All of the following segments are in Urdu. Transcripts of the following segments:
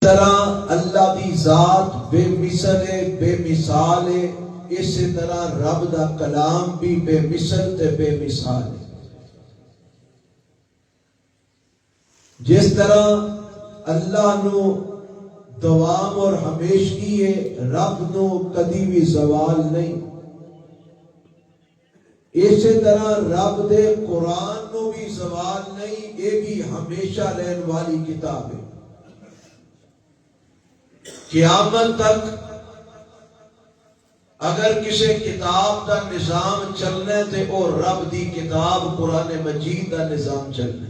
طرح اللہ دی ذات بے مثل ہے، بے مثال ہے، اسی طرح رب دا کلام بھی بے مثل تے بے مثال ہے۔ جس طرح اللہ نو دوام اور ہمیشگی ہے، رب نو کدی بھی زوال نہیں۔ اسی طرح رب دے قرآن نو بھی زوال نہیں، یہ بھی ہمیشہ رہن والی کتاب ہے۔ قیامت تک اگر کسی کتاب دا نظام چلنا تے او رب دی کتاب قرآن مجید دا نظام چلنا۔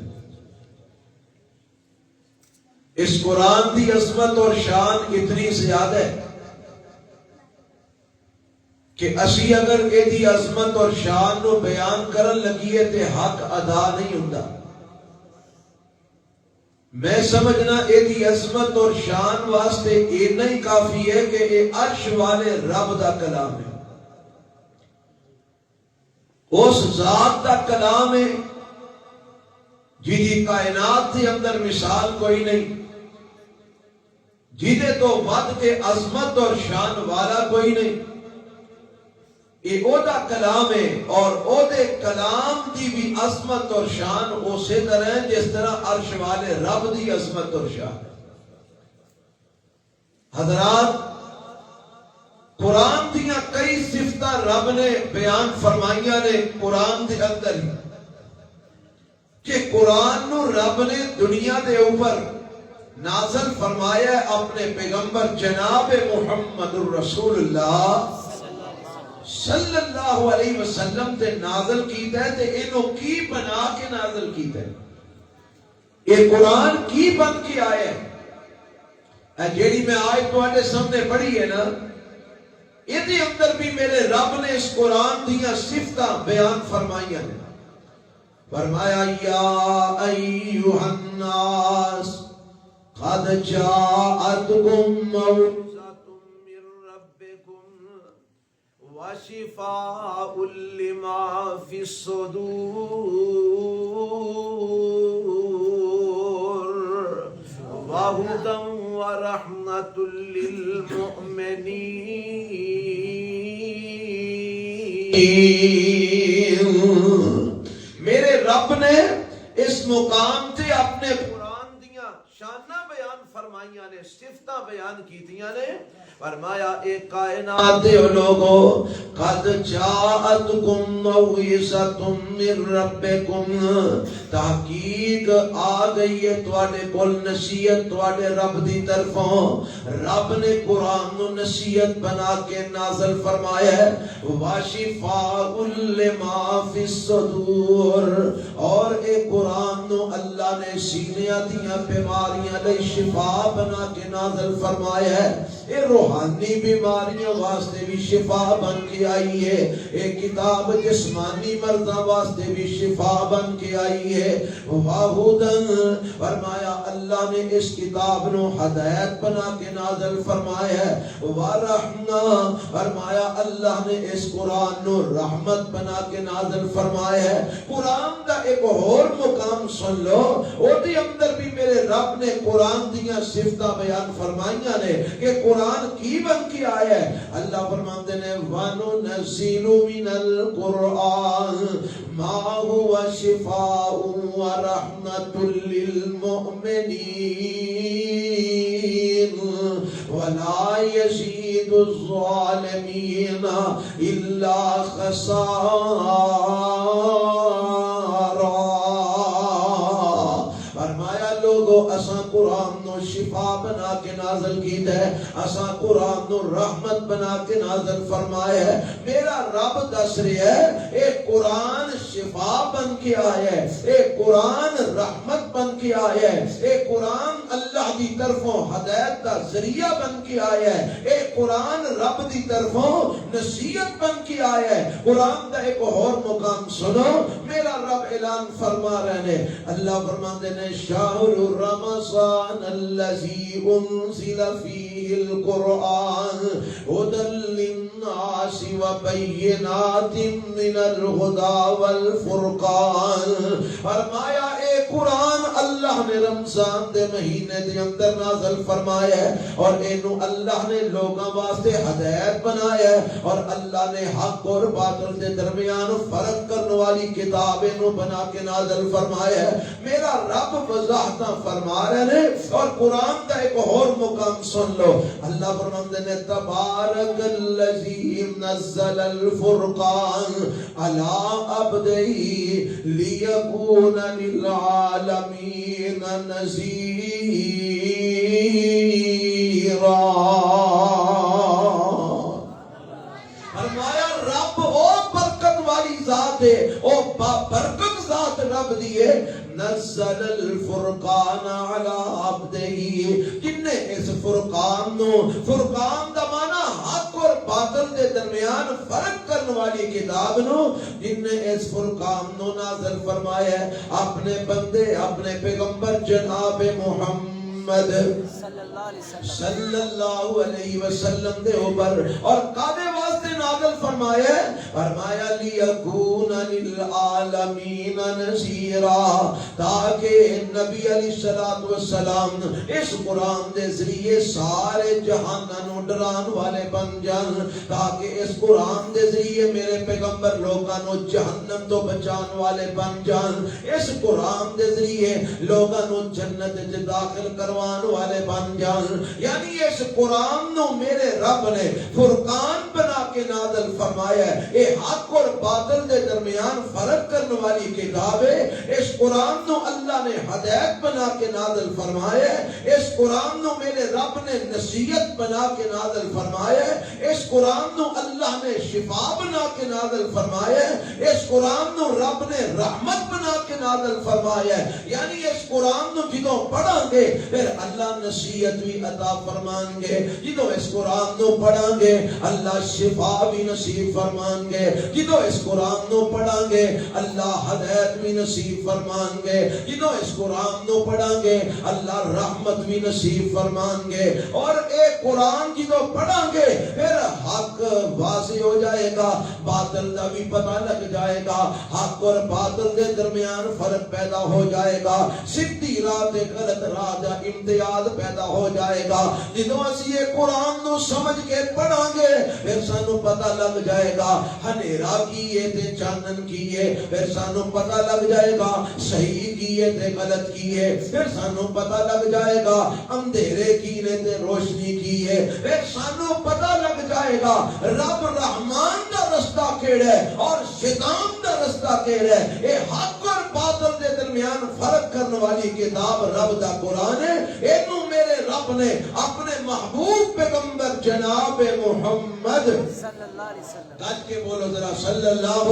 اس قرآن دی عظمت اور شان اتنی زیادہ ہے کہ اسی اگر اے دی عظمت اور شان نو بیان کرن لگیے تے حق ادا نہیں ہوندا۔ میں سمجھنا اے دی عظمت اور شان واسطے اے نہیں کافی ہے کہ اے عرش والے رب دا کلام ہے، اس ذات دا کلام ہے جی کائنات کے اندر مثال کوئی نہیں، جیدے تو ود کے عظمت اور شان والا کوئی نہیں۔ یہ او دا کلام ہے اور او دے کلام دی بھی عظمت اور شان اسی طرح ہے جس طرح عرش والے رب دی عظمت اور شان ہے۔ حضرات، قرآن دیاں کئی صفتاں رب نے بیان فرمائیاں نے قرآن دے اندر ہی، کہ قرآن نو رب نے دنیا دے اوپر نازل فرمایا ہے اپنے پیغمبر جناب محمد الرسول اللہ صلی اللہ علیہ وسلم تے نازل کیتا ہے تے انہوں کی بنا کے نازل کیتا ہے۔ یہ قرآن کی بن کے آیا ہے، جیڑی میں آیت تو آنے سامنے پڑھی ہے نا، یہ دے اندر بھی میرے رب نے اس قرآن دیا صفتہ بیان فرمائیاں نے۔ فرمایا یا ایوہ الناس قد جاءتکم موعظۃ من ربکم وشفاء لما فی الصدور وہدی ورحمۃ للمؤمنین۔ میرے رب نے اس مقام تے اپنے قرآن دیاں شانہ بیان فرمائیاں نے، صفتہ بیان کیتیاں نے۔ فرمایا اے کائنات دے لوگو قد جاءتکم موعظۃ من ربکم، تحقیق آ گئی ہے تواڈے کول نصیحت تواڈے رب دی طرفوں۔ رب نے قرآن نو نصیحت بنا کے نازل فرمایا ہے، وشفاء لما فی الصدور، اور اے قرآن نو اللہ نے سینیاں دیاں بیماریاں لئی شفا بنا کے نازل فرمایا ہے۔ اے روحانی بیماریاں واسطے بھی شفا بن کے آئی ہے، ایک کتاب جسمانی مرضاں واسطے بھی شفا بن کے آئی ہے۔ وہدن، فرمایا اللہ نے اس کتاب نو ہدایت بنا کے نازل فرمایا ہے۔ ورحمہ، فرمایا اللہ نے اس قرآن نو رحمت بنا کے نازل فرمایا ہے۔ قرآن دا ایک اور مقام سن لو، او دے اندر بھی میرے رب نے قرآن دیاں صفتاں بیان فرمائیاں نے کہ قرآن کی بن کے آیا ہے۔ اللہ فرماتے ہیں وَنُنَزِّلُ مِنَ الْقُرْآنِ مَا هُوَ شِفَاءٌ وَرَحْمَةٌ لِّلْمُؤْمِنِينَ وَلَا يَزِيدُ الظَّالِمِينَ إِلَّا خَسَارًا۔ فرمایا لوگو اساں قرآن نو شفا بنا کے نازل کیتا ہے، اساں قرآن نو رحمت بنا کے نازل فرمایا ہے۔ میرا رب دس رہا ہے اے قرآن شفا بن کے آیا ہے، اے قرآن رحمت بن کے آیا ہے، اے قرآن اللہ دی طرفوں ہدایت دا ذریعہ بن کے آیا ہے، اے قرآن رب دی طرفوں نصیحت بن کے آیا ہے۔ قرآن دا ایک اور مقام سنو، میرا رب اعلان فرما رہے ہیں، اللہ فرماتے ہیں شہر رمضان الذی انزل فیہ القرآن ھدی للناس وبینات من الہدی والفرقان۔ فرمایا اے قرآن اللہ نے رمضان دے مہینے دے اندر نازل فرمایا ہے اور اینو اللہ نے لوگاں واسطے ہدایت بنایا ہے اور اللہ نے حق اور باطل دے درمیان فرق کرنے والی کتاب اینو بنا کے نازل فرمایا ہے. میرا رب وضاحتاں فرما رہے ہیں اور قرآن کا ایک اور مقام سن لو. اللہ فرماتے ہیں تبارک الذی نزل الفرقان علی عبدہ لیکون للعالمین نذیرا. فرمایا رب او برکت والی ذات ہے, او برکت ذات رب دیئے. نزل الفرقان علی عبدہ, جن نے اس فرقان دا معنی حق اور باطل دے درمیان فرق کرنے والی کتاب نو, جن نے اس فرقان نو نازل فرمایا ہے اپنے بندے اپنے پیغمبر جناب محمد صلی اللہ علیہ وسلم دے اوپر. اور کعبے واسطے نازل فرمایا لیکون للعالمین نذیرا, تاکہ نبی علیہ السلام اس قرآن دے ذریعے سارے جہاناں نو ڈران والے بن جان, تاکہ اس قرآن دے ذریعے میرے پیغمبر لوگاں نو جہنم تو بچان والے بن جان, اس قرآن دے ذریعے لوگاں نو جنت وچ داخل کروان والے بن جان. یعنی اس قرآن نو میرے رب نے فرقان بنا کے نازل فرمایا ہے. اے حق اور باطل دے درمیان فرق کرنے والی کتاب ہے. اس قرآن نو اللہ نے ہدایت بنا کے نازل فرمایا ہے. اس قرآن نو میرے رب نے نصیحت بنا کے نازل فرمایا ہے. اس قرآن نو اللہ نے شفا بنا کے نازل فرمایا ہے. اس قرآن نو رب نے رحمت بنا کے نازل فرمایا ہے. یعنی اس قرآن نو جدوں پڑھاں گے پھر اللہ نصیحت بھی عطا فرمان گے, جدوں اس قرآن نو پڑھاں گے اللہ شفا بھی نصیب فرمان گے, جدوں اس قرآن نو پڑھاں گے اللہ ہدایت بھی نصیب فرمان گے, جدوں اس قرآن نو پڑھاں گے اللہ رحمت بھی نصیب فرمان گے. اور ایک قرآن جدوں پڑھاں گے پھر حق واضح ہو جائے گا, باطل دا بھی پتہ لگ جائے گا, حق اور باطل دے درمیان فرق پیدا ہو جائے گا, سیدھی راہ تے غلط راہ دا امتیاز پیدا ہو جائے گا. جدوں اسی یہ قرآن نو سمجھ کے پڑھاں گے پھر سانو پتہ لگ جائے گا ہنیرا کیے تے چانن کیے, پھر سانو پتہ لگ جائے گا صحیح کیے تے غلط کیے, پھر سانو پتہ لگ جائے گا اندھیرے کیے تے روشنی کیے, پھر سانو پتہ لگ جائے گا رب رحمان دا رستہ کیڑا ہے اور شیطان دا رستہ کیڑا ہے. اے حق اور باطل دے درمیان فرق کرنے والی کتاب رب دا قرآن ہے. اینو میرے رب نے اپنے محبوب پیغمبر جناب محمد صلی اللہ علیہ وسلم, گج کے بولو ذرا صلی اللہ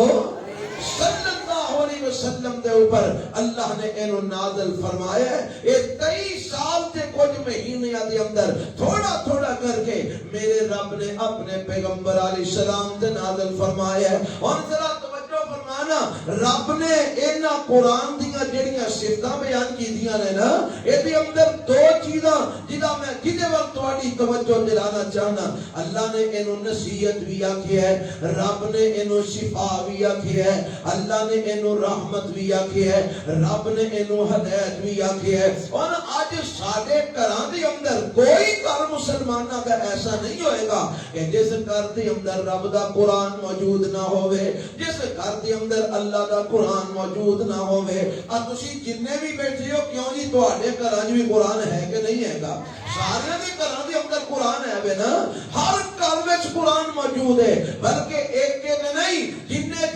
علیہ وسلم دے اوپر اللہ نے اینو نازل فرمایا ہے. اے 23 سال تے کچھ مہینے دے اندر تھوڑا تھوڑا کر کے میرے رب نے اپنے پیغمبر علیہ السلام تے نازل فرمایا ہے. اور ذرا توجہ فرمانا, رب نے اینا قرآن دیاں جڑیاں صفتاں بیان کی دیاں نے نا, اے دے اندر دو چیزاں جدا میں کدے وقت تواڈی توجہ دلانا چاہنا. اللہ نے اینو نصیحت بھی آکھی ہے, رب نے اینو شفا بھی آکھی ہے, اللہ نے اینو رحمت بھی آکھی ہے, رب نے اینو ہدایت بھی آکھی ہے. اور آج ساڈے گھراں دے اندر کوئی گھر مسلماناں کا ایسا نہیں ہوئے گا کہ جس گھر دے اندر رب دا قرآن موجود نہ ہوئے, جس گھر دے اندر اللہ دا قرآن موجود نہ ہوئے. اور تسی جننے بھی بیٹھے ہو کیوں جی تواڈے گھراں بھی قرآن ہے کہ نہیں ہے گا؟ سارے دے گھراں دے اندر قرآن ہے بے نا, ہر گھر وچ قرآن موجود ہے, بلکہ ایک کے نہیں جننے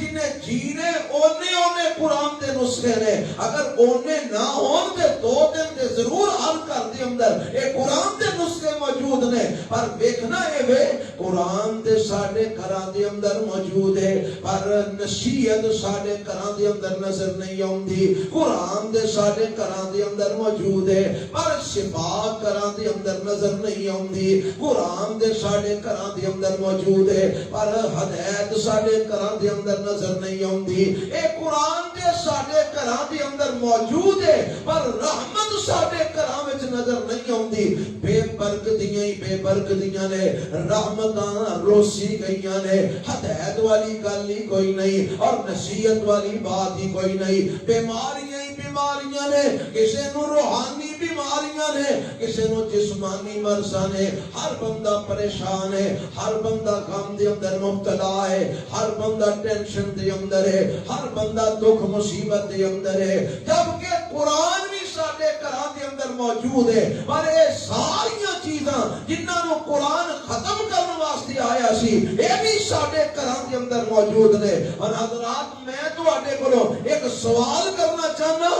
جینے اونے قرآن دے نسخے نے. اگر اونے نہ ہون تے 2 دن دے ضرور ہر گھر دے اندر اے قرآن دے نسخے موجود نے. پر دیکھنا اے وے قرآن دے ساڈے گھراں دے اندر موجود ہے پر نصیحت ساڈے گھراں دے اندر نظر نہیں آوندی. قرآن دے ساڈے گھراں دے اندر موجود ہے پر شفا گھراں دے اندر نظر نہیں آوندی. قرآن دے ساڈے گھراں دے اندر موجود ہے پر ہدایت ساڈے گھراں دے اندر نظر نہیں آوندی. اے قرآن دے ساڈے گھراں دے اندر موجود ہے پر رحمت ساڈے گھراں وچ نظر نہیں آوندی. بے برکتیاں نے, رحمتاں روسی گئیاں نے, ہدایت والی گل ہی کوئی نہیں اور نصیحت والی بات ہی کوئی نہیں. بیماریاں بیماریاں نے، کسے نو روحانی بیماریاں نے، کسے نو جسمانی مرضاں نے، ہر بندہ پریشان ہے، ہر بندہ غم دے اندر مبتلا ہے، ہر بندہ ٹینشن دے اندر ہے، ہر بندہ دکھ مصیبت دے اندر ہے، جبکہ قرآن بھی ساڈے گھراں دے اندر موجود ہے، پر اے ساریاں چیزاں جنہاں نو قرآن ختم کرنے واسطے آیا سی اے بھی ساڈے گھراں دے اندر موجود نے۔ اور حضرات میں تواڈے کولوں ایک سوال کرنا چاہنا،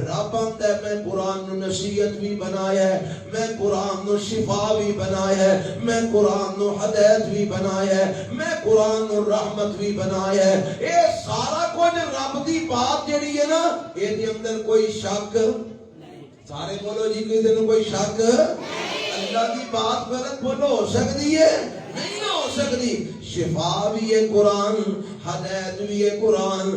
رب آندا ہے میں قرآن نو نصیحت بھی بنایا ہے، میں قرآن نو شفا بھی بنایا ہے، میں قرآن نو ہدایت بھی بنایا ہے، میں قرآن نو رحمت بھی بنایا ہے، اے سارا کچھ رب دی بات جڑی ہے نا اے دے اندر کوئی شک سارے بولو جی کسی نے کوئی شک اللہ کی بات غلط بولو ہو سکتی ہے نہیں ہو سکتی۔ شفا بھی ہے قرآن، ہدایت بھی ہے قرآن،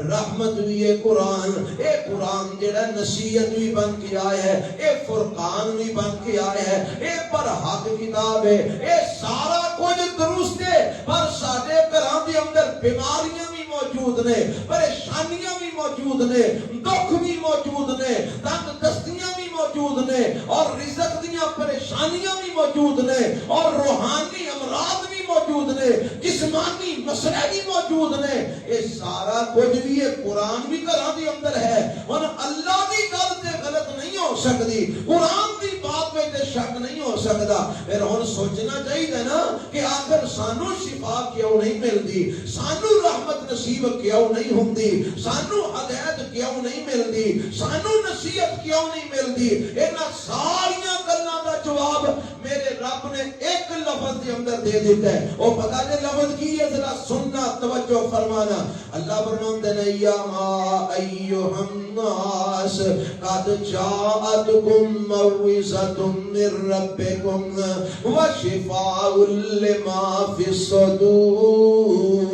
رحمت بھی ہے قرآن، اے قرآن جڑا نصیحت بھی بن کے آیا ہے، اے فرقان بھی بن کے آیا ہے، اے پر حق کتاب ہے، اے سارا کچھ درست ہے، پر ساڈے گھراں دے اندر بیماریاں بھی موجود نے، پریشانیاں بھی موجود نے، دکھ بھی موجود نے، تنگ دستیاں بھی موجود نے، اور رزق دیاں پریشانیاں بھی موجود نے، اور روحانی امراض بھی موجود نے، جسمانی مسئلے بھی موجود نے، یہ سارا کچھ بھی ہے قرآن بھی گھراں دے اندر ہے، اور اللہ دی گل تے غلط نہیں ہو سکتی، قرآن دی بات میں تے شک نہیں ہو سکتا۔ پھر ہن سوچنا چاہیے نا کہ آخر سانو شفا کیوں نہیں ملتی، سانو رحمت نصیب کیوں نہیں ہوندی، سانو ہدایت کیوں نہیں ملتی، سانو نصیحت کیوں نہیں ملتی؟ انہاں ساریاں گلاں دا جواب میرے رب نے ایک لفظ دے اندر دے دیتا ہے، وہ پتہ دے لفظ کی ہے، ذرا سننا توجہ فرمانا۔ اللہ فرماتے ہیں یا ایھا الناس قد جاءتکم موعظۃ من ربکم وشفاء لما فی الصدور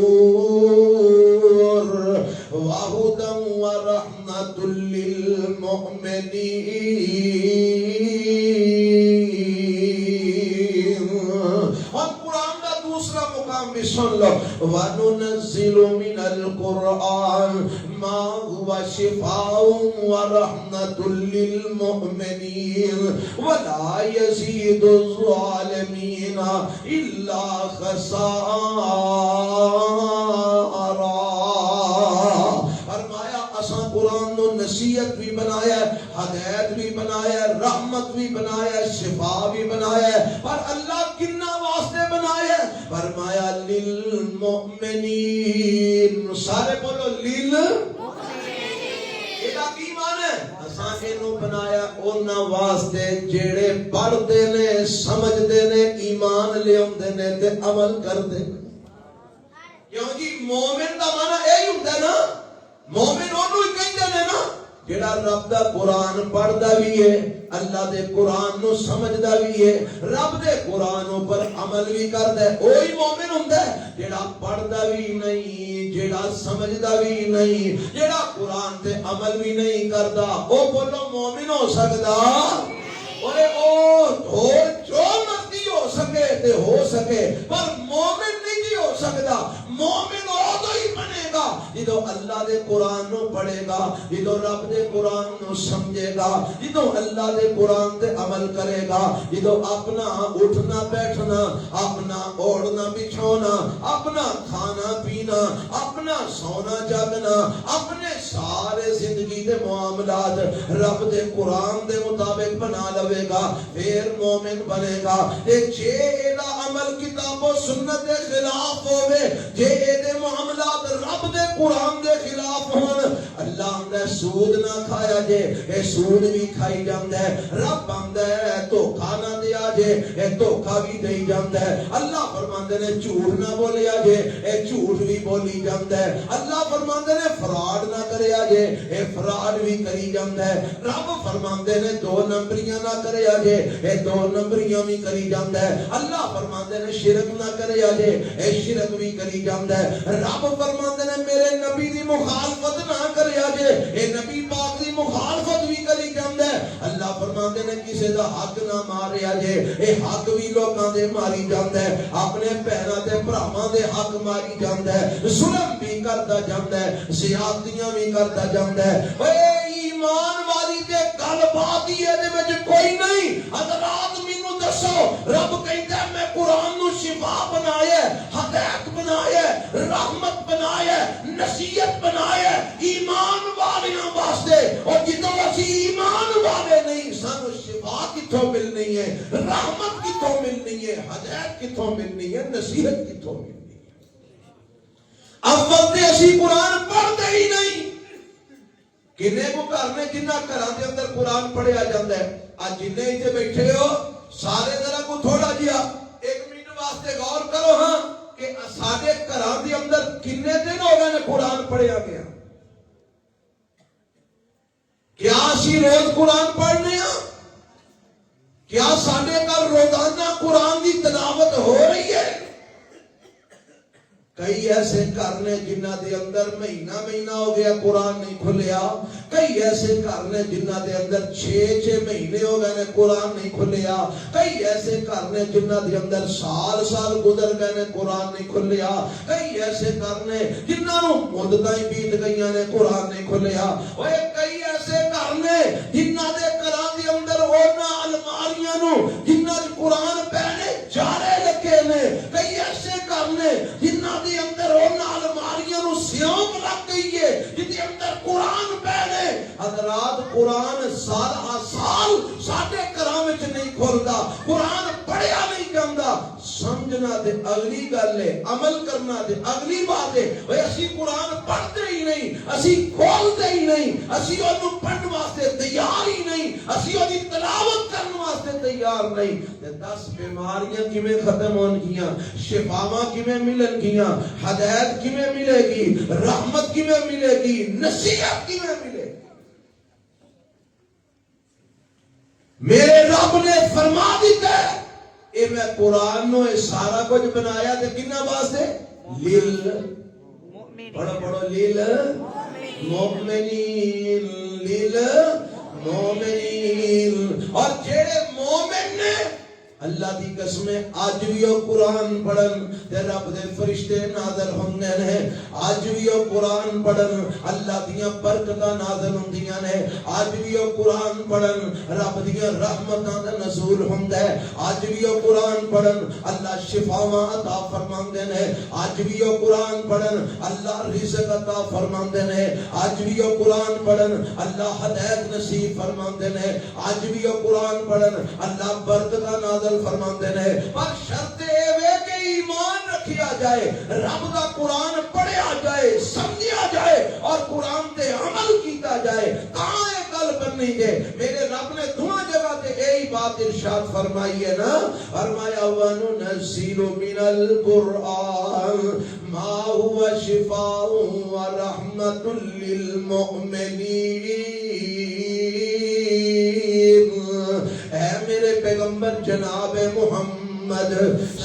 وہدی ورحمۃ للمؤمنین۔ اور قرآن کا دوسرا مقام بھی سن لو، وَنُنَزِّلُ مِنَ الْقُرْآنِ مَا هُوَ شِفَاءٌ وَرَحْمَةٌ لِلْمُؤْمِنِينَ وَلَا يَزِيدُ الظَّالِمِينَ إِلَّا خَسَارًا۔ قرآن نو نصیحت بھی بنایا ہے، ہدایت بھی بنایا ہے، رحمت بھی بنایا ہے، شفا بھی بنایا ہے، پر اللہ کنا واسطے بنایا ہے؟ فرمایا للمؤمنین، سارے بولو للمؤمنین۔ یہ کی مان ہے؟ اساں اینو بنایا انہاں واسطے جڑے پڑھدے نے، سمجھدے نے، ایمان لے اوندے نے تے عمل کردے نے۔ کیوں جی مومن دا معنی یہی ہوندا ہے نا، مومن انہوں ہی کہندے نے نا جڑا رب دا قرآن پڑھدا بھی ہے، اللہ دے قرآن نو سمجھدا بھی ہے، رب دے قرآن پر عمل بھی کردا ہے، وہی مومن ہوندا ہے۔ جڑا پڑھدا بھی نہیں، جڑا سمجھدا بھی نہیں، جڑا قرآن تے عمل بھی نہیں کردا، او بولو مومن ہو سکدا؟ اوے او جو مرضی ہو سکے تے ہو سکے، پر مومن نہیں جی ہو سکدا۔ مومن ادو ہی بنے گا جدو اللہ دے قرآن نو پڑھے گا، جدو رب دے قرآن نو سمجھے گا، جدو اللہ دے قرآن تے عمل کرے گا، جدو اپنا اٹھنا بیٹھنا، اپنا اوڑھنا بچھونا، اپنا کھانا پینا، اپنا سونا جاگنا، اپنے سارے زندگی دے معاملات رب دے قرآن دے مطابق بنا لوے گا، پھر مومن بنے گا۔ جے ایدا عمل کتاب و سنت دے خلاف ہوئے، جے ایدے معاملات رب دے قرآن دے خلاف ہون، اللہ آندہ سود نہ کھایا جے، اے سود بھی کھائی جاندہ ہے، رب آندہ ہے دھوکا نہ دیا جے، اے دھوکا بھی دئی جاندہ ہے، اللہ فرماندے نے جھوٹ نہ بولیا جے، اے جھوٹ بھی بولی جاندہ ہے، اللہ فرماندے نے فراڈ نہ کریا جے، اے فراڈ بھی کری جاندہ ہے، رب فرماندے نے دو نمبریاں نہ کریا جے، اے دو نمبریاں بھی کری جاندہ ہے، اللہ فرماندے نے شرک نہ کریا جے، اے شرک بھی کری جاندہ ہے، رب فرماندے نے میرے نبی دی مخالفت نہ کریا جے، اے نبی پاک دی مخالفت بھی کری جاندہ ہے، اللہ فرماندے نے کسے دا حق نہ ماریا جے، اے حق بھی لوگاں دے ماری جاندہ ہے، اپنے پہنا دے بھراواں دے حق ماری جاندہ ہے، ظلم بھی کردا جاندہ ہے، زیادتیاں بھی کردا جاندہ ہے۔ اے ایمان والی تے گل بات ہی ہے دے کوئی نہیں. حضرات مینوں دسو رب کہندا میں قرآن نو شفا بنایا, ہدایت بنایا, رحمت بنایا, نصیحت بنایا ایمان والیاں واسطے. اور جدوں اسی ایمان والے نہیں سانو شفا کتھوں ملنی ہے, رحمت کتھوں ملنی ہے, ہدایت کتھوں ملنی ہے, نصیحت کتھوں ملنی ہے. اول تے اسی قرآن پڑھتے ہی نہیں. کنے کو گھر میں جنہ گھراں دے اندر قرآن پڑھیا جاندا ہے. اج جنے ایتھے بیٹھے ہو سارے ذرا کو تھوڑا جیا ایک منٹ واسطے غور کرو ہاں کہ سارے گھراں دے اندر کنے دن ہو گئے نے قرآن پڑھیا گیا. کیا اسی روز قرآن پڑھنے ہاں؟ کیا سارے گھر روزانہ قرآن کی تلاوت ہو رہی ہے؟ کئی ایسے گھر نے جنہ دے اندر مہینہ مہینہ ہو گیا قرآن نہیں کھلیا. کئی ایسے گھر نے جنہ دے اندر 6 مہینے ہو گئے نے قرآن نہیں کھلیا. کئی ایسے گھر نے جنہ دے اندر سال گزر گئے نے قرآن نہیں کھلیا. کئی ایسے گھر نے جنہاں نوں مدتاں ہی بیت گئیاں نے قرآن نہیں کھلیا. اوے کئی ایسے گھر نے جنہ دے گھراں دے اندر اونا الماریاں نوں جنہاں وچ قرآن پہنے جارے لگے نے. کئی ایسے گھر نے جنہاں دے اندر اونا الماریاں نوں سیوم لگ گئی ہے جن دے اندر قرآن پہنے. حضرات قرآن سال ساڈے گھراں وچ نہیں کھلدا. قرآن پڑھیا نہیں جاندا. سمجھنا تے اگلی گل ہے, عمل کرنا تے اگلی بات ہے. اوے اسی قرآن پڑھتے ہی نہیں, اسی کھولتے ہی نہیں, اسی اونوں پڑھن واسطے تیار ہی نہیں, اسی اودی تلاوت کرن واسطے تیار نہیں. تے 10 بیماریاں کیویں ختم ہون گیاں, شفاواں کیویں ملن گیاں, ہدایت کیویں ملے گی, رحمت کیویں ملے گی, نصیحت کیویں ملے گی. میرے رب نے فرما دیتا ہے اے میں قرآن نو اے سارا کچھ بنایا تے کنہ واسطے لیل پڑھو لیل مومنین, لیل مومنین. اور جیڑے مومن نے اللہ دی قسمیں آج بھی وہ قرآن پڑھن تے رب دے فرشتے نازل ہوندے نے. آج بھی وہ قرآن پڑھن اللہ دیاں برکتاں نازل ہوندیاں نے. آج بھی وہ قرآن پڑھن رب دیاں رحمتاں دا نزول ہوندا ہے. آج بھی وہ قرآن پڑھن اللہ شفاواں عطا فرماندے نے. آج بھی وہ قرآن پڑھن اللہ رزق عطا فرماندے نے. آج بھی وہ قرآن پڑھن اللہ ہدایت نصیب فرماندے نے. آج بھی وہ قرآن پڑھن اللہ برکتاں نازل فرماندے نے. پر شرط اے وے کہ ایمان رکھیا جائے, رب دا قرآن پڑھیا جائے, سمجھیا جائے اور قرآن تے عمل کیتا جائے. کہاں یہ گل بننی ہے؟ میرے رب نے دونوں جگہ تے یہی بات ارشاد فرمائی ہے نا. فرمایا وَنُنَزِّلُ مِنَ الْقُرْآنِ مَا هُوَ شِفَاءٌ وَرَحْمَةٌ لِّلْمُؤْمِنِينَ. اے میرے پیغمبر جناب محمد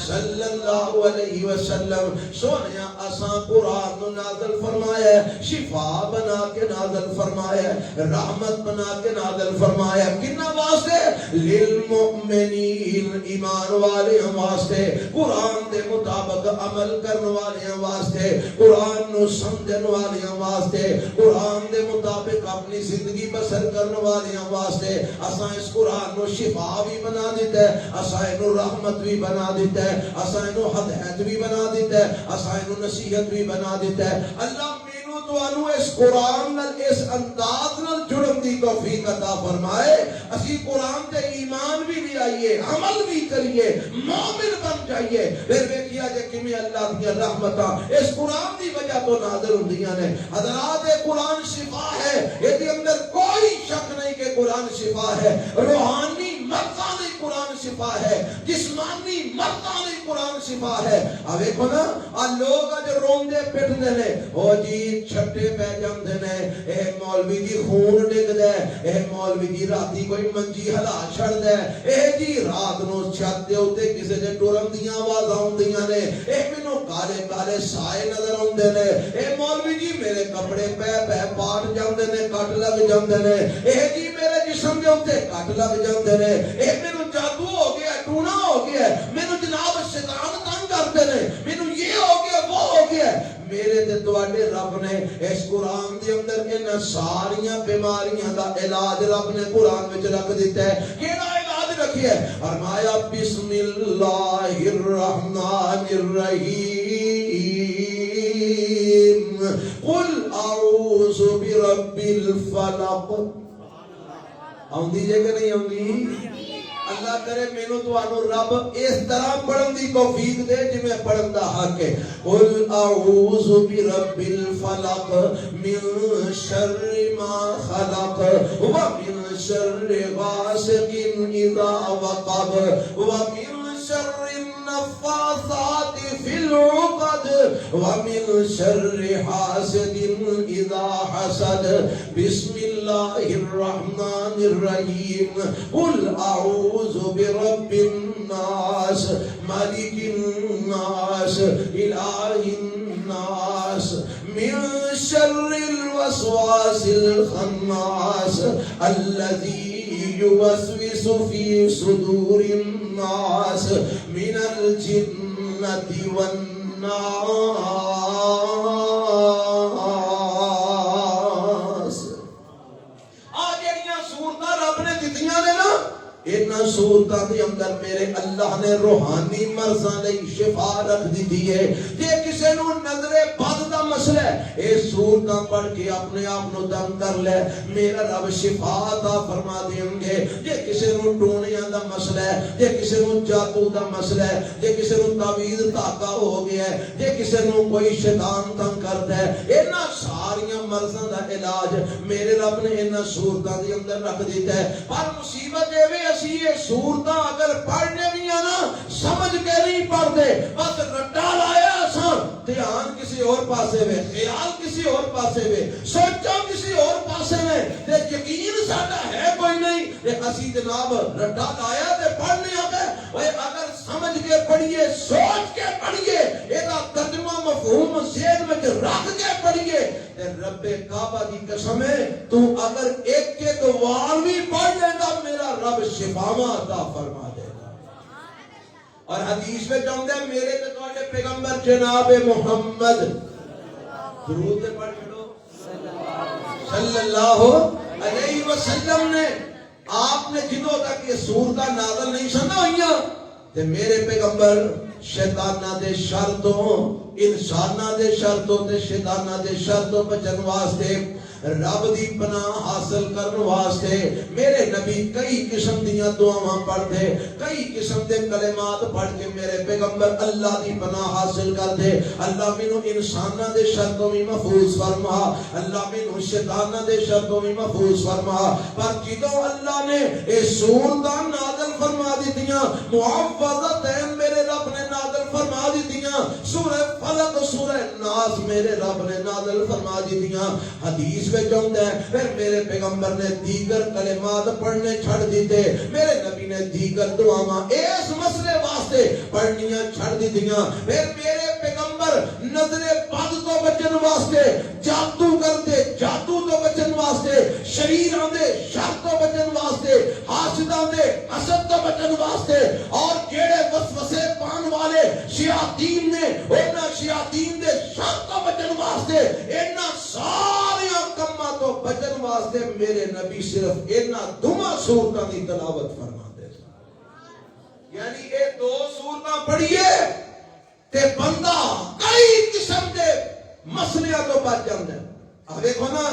صلی اللہ علیہ وسلم سونیا اساں قرآن نو نازل فرمایا ہے, شفا بنا کے نازل فرمایا ہے, رحمت بنا کے نازل فرمایا ہے. کنہ واسطے؟ للمؤمنین, ایمان والے واسطے, قرآن دے مطابق عمل کرن والے واسطے, قرآن نو سمجھن والے واسطے, قرآن دے مطابق اپنی زندگی بسر کرن والے واسطے. اساں اس قرآن نو شفا بھی بنا دیتا ہے, اساں انو رحمت بھی بنا دیتا ہے, اساں انو ہدایت بھی بنا دیتا ہے, اساں انو نصیحت بھی بنا دیتا ہے. اللہ مینوں تانوں اس قرآن نال اس انداز نال جڑن دی توفیق عطا فرمائے. اسی قرآن تے ایمان بھی لے آئیے, عمل بھی کریے, مومن بن جائیے. پھر ویکھیا جے کیویں اللہ دی رحمتاں اس قرآن دی وجہ تو نازل ہوندیاں نے. حضرات یہ قرآن شفا ہے, اس دے اندر کوئی شک نہیں کہ قرآن شفا ہے. روحانی مرضاں دی قرآن شفا ہے, جسمانی مرضاں دی قرآن شفا ہے. آ ویکھو نا آ لوگ اج روندے پٹدے نے, او جی چھٹے پہ جاندے نے, اے مولوی جی خون ڈگدا ہے, اے مولوی جی راتی کوئی منجی ہلا چھڑدا ہے, اے جی رات نو چھت دے اوتے کسے دے ٹرن دیاں آوازاں ہوندیاں نے, اے مینوں کالے کالے سائے نظر اوندے نے, اے مولوی جی میرے کپڑے پہ پہ پاٹ جاندے نے, کٹ لگ جاندے نے, اے جی میرے جسم دے اوتے کٹ لگ جاندے نے, اے مینوں جادو ہو گیا, ٹونا ہو گیا, مینوں جناب شیطان تنگ کرتے نے, مینوں یہ ہو گیا وہ ہو گیا. میرے تے تواڈے رب نے اس قرآن دے اندر ان ساریاں بیماریاں دا علاج رب نے قرآن وچ رکھ دیتا ہے. کیڑا علاج رکھیا ہے؟ فرمایا بسم اللہ الرحمن الرحیم قل اعوذ برب الفلق. آؤندی جے کہ نہیں آؤندی؟ اللہ کرے مینوں تانوں رب اس طرح پڑھن دی توفیق دے جویں پڑھن دا حق ہے. قل اعوذ برب الفلق من شر ما خلق ومن شر غاسق اذا وقب ومن شر النفاثات في العقد ومن شر حاسد اذا حسد. بسم الله الرحمن الرحيم قل اعوذ برب الناس ملك الناس اله الناس من شر الوسواس الخناس الذي يوسوس في صدور الناس من الجنة والناس. ان صورتاں دے اندر میرے اللہ نے روحانی مرضاں لئی شفا رکھ دی ہے. جے کسے نو نظر بد دا مسئلہ ہے اے صورتاں پڑھ کے اپنے آپ نو دم کر لے, میرا رب شفا عطا فرما دیں گے. جے کسے نو ٹونیاں دا مسئلہ ہے, جے کسے نو جادو دا مسئلہ ہے, جے کسے نو تعویذ دھاگا ہو گیا ہے, جے کسے نو کوئی شیطان تنگ کردا ہے, انہاں ساریاں مرضاں دا علاج میرے رب نے انہاں صورتاں دے اندر رکھ دیتا ہے. پر مصیبت اے اسی یہ صورتاں اگر پڑھنے بھی ہیں نا سمجھ کے نہیں پڑھتے, بس رٹا لایا اساں, دھیان کسی اور پاسے میں, خیال کسی اور پاسے میں, سوچا کسی اور پاسے میں, تے یقین ساڈا ہے کوئی نہیں, تے اسی جناب رٹا لایا تے پڑھنے آ گئے. اوے اگر سمجھ کے پڑھیے, سوچ کے پڑھیے, ایدا ترجمہ مفہوم ذہن میں رکھ کے پڑھیے, تے رب کعبہ دی قسم ہے تو اگر ایک ایک وار بھی پڑھ لے گا میرا رب شفاواں عطا فرما دے گا. اور حدیث میں چاہتا ہے میرے تے تواڈے پیغمبر جناب محمد درود پڑھ چھڑو صلی اللہ علیہ وسلم نے, آپ نے جنہوں تک یہ صورتاں نازل نہیں سنا ہوئیاں تے میرے پیغمبر شیطانہ دے شرطوں, انسانہ دے شرطوں تے شیطانہ دے شرطوں بچن واسطے, رب دی پناہ حاصل کرن واسطے میرے نبی کئی قسم دیاں دعاواں پڑھتے, کئی قسم دے کلمات پڑھ کے میرے پیغمبر اللہ دی پناہ حاصل کرتے. اللہ مینوں انساناں دے شرطوں بھی محفوظ فرما, اللہ مینوں شیطاناں دے شرطوں بھی محفوظ فرما. پر جدوں اللہ نے اے سورتاں نازل فرما دتیاں, معوذتین میرے رب نے نازل فرما دتیاں, سورہ فلق سورہ ناس میرے رب نے نازل فرما دتیاں. حدیث میں چاہتا ہے پھر میرے پیغمبر نے دیگر کلمات پڑھنے چھڑ دیتے, میرے نبی نے دیگر دعاواں اس مسئلے واسطے پڑھنیاں چھڑ دیتیاں. پھر میرے پیغمبر نظر بد تو بچن واسطے جادو کرتے, جادو تو بچن واسطے, شریراں دے شر تو بچن واسطے, حاسداں دے حسد تو بچن واسطے, اور جڑے وسوسے پان والے شیاطین نے انہاں شیاطین دے شر تو بچن واسطے, انہاں سارے کماں تو بچن واسطے میرے نبی صرف انہاں دعا سورتاں دی تلاوت فرماتے ہیں. یعنی اے دو سورتاں پڑھیے تے بندہ کئی قسم دے مسئلے تو بچ جاندا ہے. اب دیکھو نا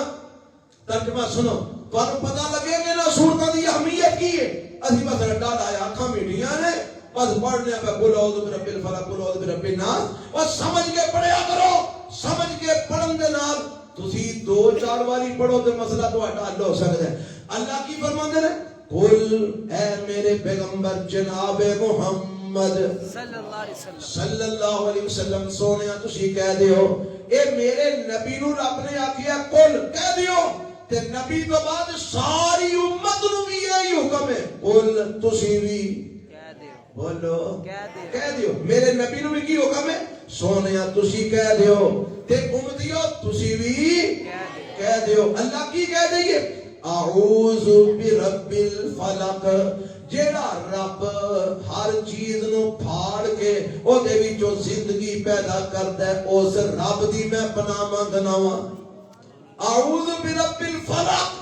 ترجمہ سنو, تانوں پتہ لگے کہ نا سورتاں دی اہمیت کی ہے. اسی بس رٹا لایا, اکھاں میٹھیاں نے, بس پڑھنے پہ قل اعوذ برب الفلق قل اعوذ برب الناس, بس سمجھ کے پڑھیا کرو. سمجھ کے پڑھن دے نال تسی دو چار باری پڑھو تے مسئلہ تہاڈا حل ہو سکدا ہے. اللہ کی فرماندے نے قل اے میرے پیغمبر جناب محمد صلی اللہ علیہ وسلم سونیا تسی کہہ دیو, اے میرے نبی نو رب نے آکھیا قل کہہ دیو, تے نبی تو بعد ساری امت نو بھی یہی حکم ہے قل تسی بھی بولو کہہ دیو. میرے نبی نو بھی کی حکم ہے سونیا تسی کہہ دیو, تے امتیو تسی بھی کہہ دیو. اللہ کی کہہ دئیے اعوذ برب الفلق, جیڑا رب ہر چیز نو پھاڑ کے او دے وچوں زندگی پیدا کردا ہے اس رب دی میں پناہ منگنا وا اعوذ برب الفلق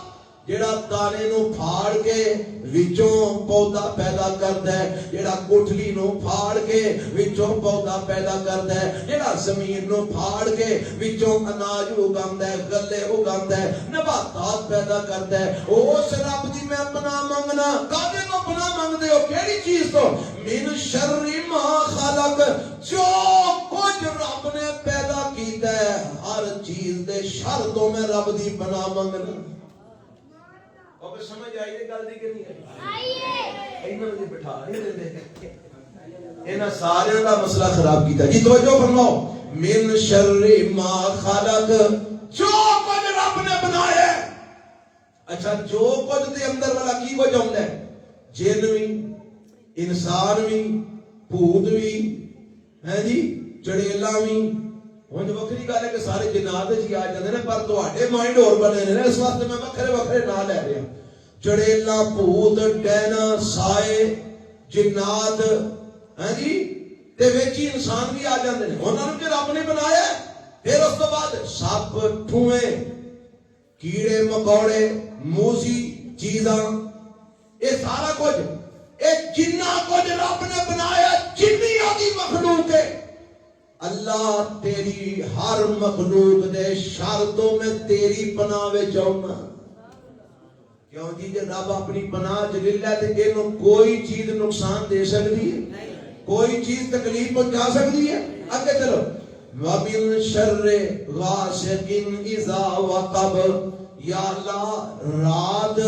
جیڑا دانے نو پھاڑ کے وچوں پودا پیدا کردا ہے جیڑا کوٹلی نو پھاڑ کے وچوں پودا پیدا کردا ہے جیڑا زمین نو پھاڑ کے وچوں اناج اگاندا ہے غلے اگاندا ہے نباتات پیدا کردا ہے اس رب دی میں پناہ منگنا کادے کو پناہ منگدے ہو کیڑی چیز تو من شر ما خلق جو کچھ رب نے پیدا کیتا ہے ہر چیز دے شر تو میں رب دی پناہ منگنا اب سمجھ آئی یہ گل دی کہ نہیں آئی انہاں نے بٹھا نہیں دے انہاں سارے دا مسئلہ خراب کیتا جی توجہ فرماؤ من شر ما خلق جو کچھ رب نے بنایا ہے اچھا جو کچھ دے اندر والا کی کچھ ہوندا ہے جن بھی انسان بھی بھوت بھی ہے جی چڑیلاں بھی ہن وکری گل ہے کہ سارے جنات جی آ جاندے نے پر تواڈے مائنڈ اور بنے نے اس واسطے میں وکھرے وکھرے نام لے رہا چڑیلا بھوت ڈینا سائے جنات ہاں جی تے وچ انسان بھی آ جاندے نے انہاں نوں کہ رب نے بنایا پھر اس تو بعد سپ ٹھوئے کیڑے مکوڑے موسی چیزاں یہ سارا کچھ اے جنہ کچھ رب نے بنایا جنی آدھی مخلوق ہے اللہ تیری ہر مخلوق دے شر تو میں تیری پناہ وچ آؤں کیوں جی جے رب اپنی پناہ چ لے لے تے اینوں کوئی چیز نقصان دے سکتی ہے کوئی چیز تکلیف پہنچا سکتی ہے آگے چلو وَمِن شَرِّ غَاسِقٍ إِذَا وَقَبَ یا اللہ رات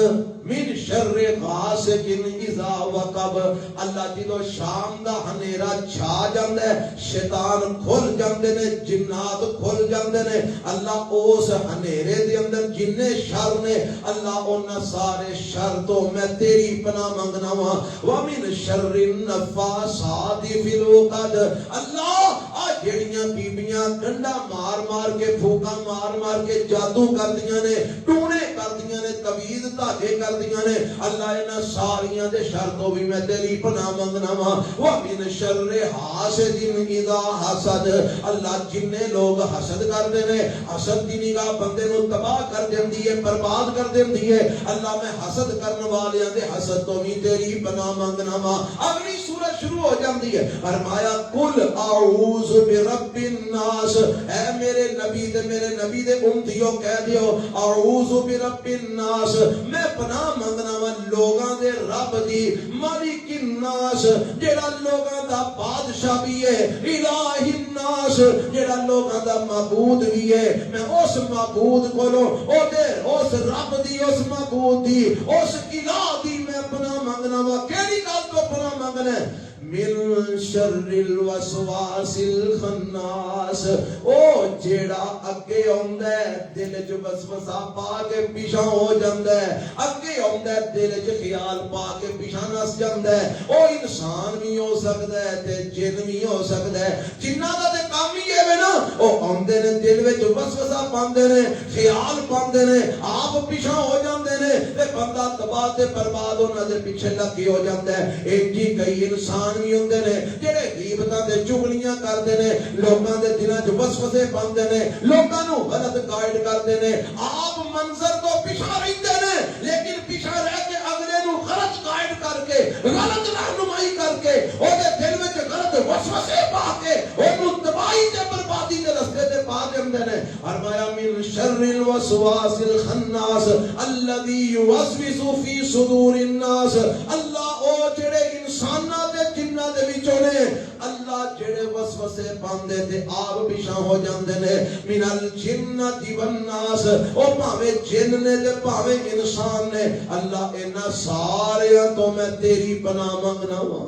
من شر غاسق اذا وقب اللہ جدو شام دا ہنیرا چھا جاندے شیطان کھل جاندے نے جنات کھل جاندے نے اللہ اس ہنیرے دے اندر جننے شر نے اللہ انہاں سارے شر تو میں تیری پناہ منگنا وا ومن شر النفاثات فی العقد اللہ آ جڑیاں بیبیاں ڈنڈا مار مار کے پھوکا مار مار کے جادو کردیاں نے ٹونے کردیاں نے تعویذ دھاگے کردیاں نے اللہ انہاں ساریاں دے شر تو بھی میں تیری پناہ منگنا وا ومن شر حاسد اذا حسد اللہ جننے لوگ حسد کردے نے حسد دی نگاہ بندے نو تباہ کر دیندی ہے برباد کر دیندی ہے اللہ میں حسد کرنے والیاں دے حسد تو بھی تیری پناہ منگنا وا اگلی سورت شروع ہو جاندی ہے فرمایا قل اعوذ برب الناس اے میرے نبی دے امتیوں کہہ دیو اعوذ برب الناس میں پناہ منگنا وا لوگاں دے رب دی مالک الناس جڑا لوگاں دا بادشاہ بھی ہے الہ الناس جڑا لوگاں دا معبود بھی ہے میں اس معبود کولوں او دے اس رب دی اس معبود دی اس الہ دی میں پناہ منگنا وا کیڑی گل تو پناہ منگنا ہے من شر الوسواس الخناس او جیڑا اگے ہوندا ہے دل وچ وسوسہ پا کے پیچھے ہو جاندا ہے اگے ہوندا ہے دل وچ خیال پا کے پیچھے نس جاندا ہے او انسان بھی ہو سکدا ہے تے جن بھی ہو سکدا ہے جنہاں دا تے کام ہی ہے نا او اوندے نے دل وچ وسوسہ پاندے نے خیال پاندے نے آپ پیچھے ہو جاندے نے تے بندہ تباہ تے برباد انہاں دے پیچھے لگ کے ہو جاندا ہے ایک جی کئی انسان بھی ہوندے نے جڑے غیبتاں تے چغلیاں کردے نے لوکاں دے دلاں وچ وسوسے پاندے نے لوکاں نو غلط گائیڈ کردے نے آپ منظر تو پیچھے رہندے نے لیکن پیچھے رہ کے اگلے نو غلط گائیڈ کر کے غلط رہنمائی کر کے او دے دل وچ غلط وسوسے پا کے اونوں تباہی تے بربادی دے رستے تے پا دیندے نے فرمایا من شر الوسواس الخناس الذي يوسوس في صدور الناس اللہ او جڑے انساناں دے جنہاں دے وچوں نے اللہ جڑے وسوسے پاندے تے آپ پیچھے ہو جاندے نے من الجنۃ والناس او بھاویں جن نے تے بھاویں انسان نے اللہ انہاں سارے تو میں تیری پناہ منگنا وا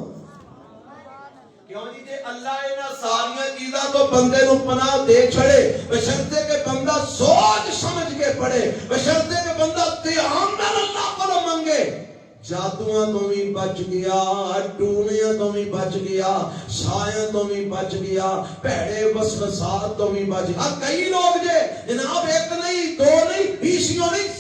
کیوں جی جے اللہ انہاں ساری چیزاں تو بندے نو پناہ دے چھڑے بشرطے کہ بندہ سوچ سمجھ کے پڑھے بشرطے کہ بندہ دھیان نال اللہ کو منگے جادوਆਂ ਤੋਂ ਵੀ ਬਚ ਗਿਆ ਟੂਣਿਆਂ ਤੋਂ ਵੀ ਬਚ ਗਿਆ ਸਾਇਆਂ ਤੋਂ ਵੀ ਬਚ ਗਿਆ ਭੈੜੇ ਵਸਵਸਾਤ ਤੋਂ ਵੀ ਬਚ ਗਿਆ ਕਈ ਲੋਗ ਜੇ ਜਨਾਬ ਇੱਕ ਨਹੀਂ ਦੋ ਨਹੀਂ 20 ਨਹੀਂ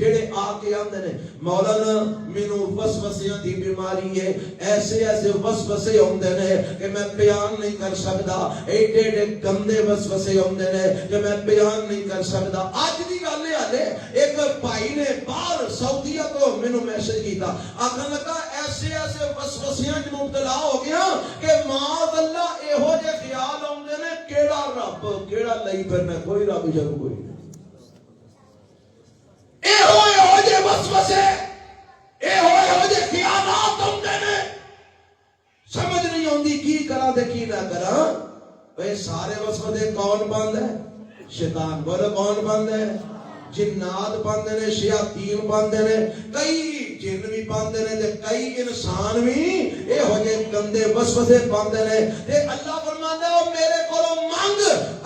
جڑے آ کے آندے نے مولانا مینوں وسوسیاں دی بیماری ہے، ایسے ایسے وسوسے ہوندے نے کہ میں بیان نہیں کر سکدا، ایڈے ایڈے گندے وسوسے ہوندے نے کہ میں بیان نہیں کر سکدا۔ اج دی گل ہے ایک بھائی نے باہر سعودیہ تو مینوں میسج کیتا، آکھن لگا ایسے ایسے وسوسیاں وچ مبتلا ہو گیا کہ معاذ اللہ ایہو جے خیال آوندے نے کیڑا رب کیڑا لئی پھرنا، کوئی رب جب کوئی نہیں۔ ایہو جے وسوسے ایہو جے خیالات آوندے نے، سمجھ نہیں آندی کی کراں تے کی نہ کراں۔ بھئی سارے وسوسے کون پاندے؟ شیطان۔ بولو کون پاندے؟ جنات پاندے نے، شیاطین پاندے نے، کئی جن بھی پاندے نے تے کئی انسان بھی ایہو جے گندے وسوسے پاندے نے۔ تے اللہ فرماندا ہے او میرے کولوں منگ،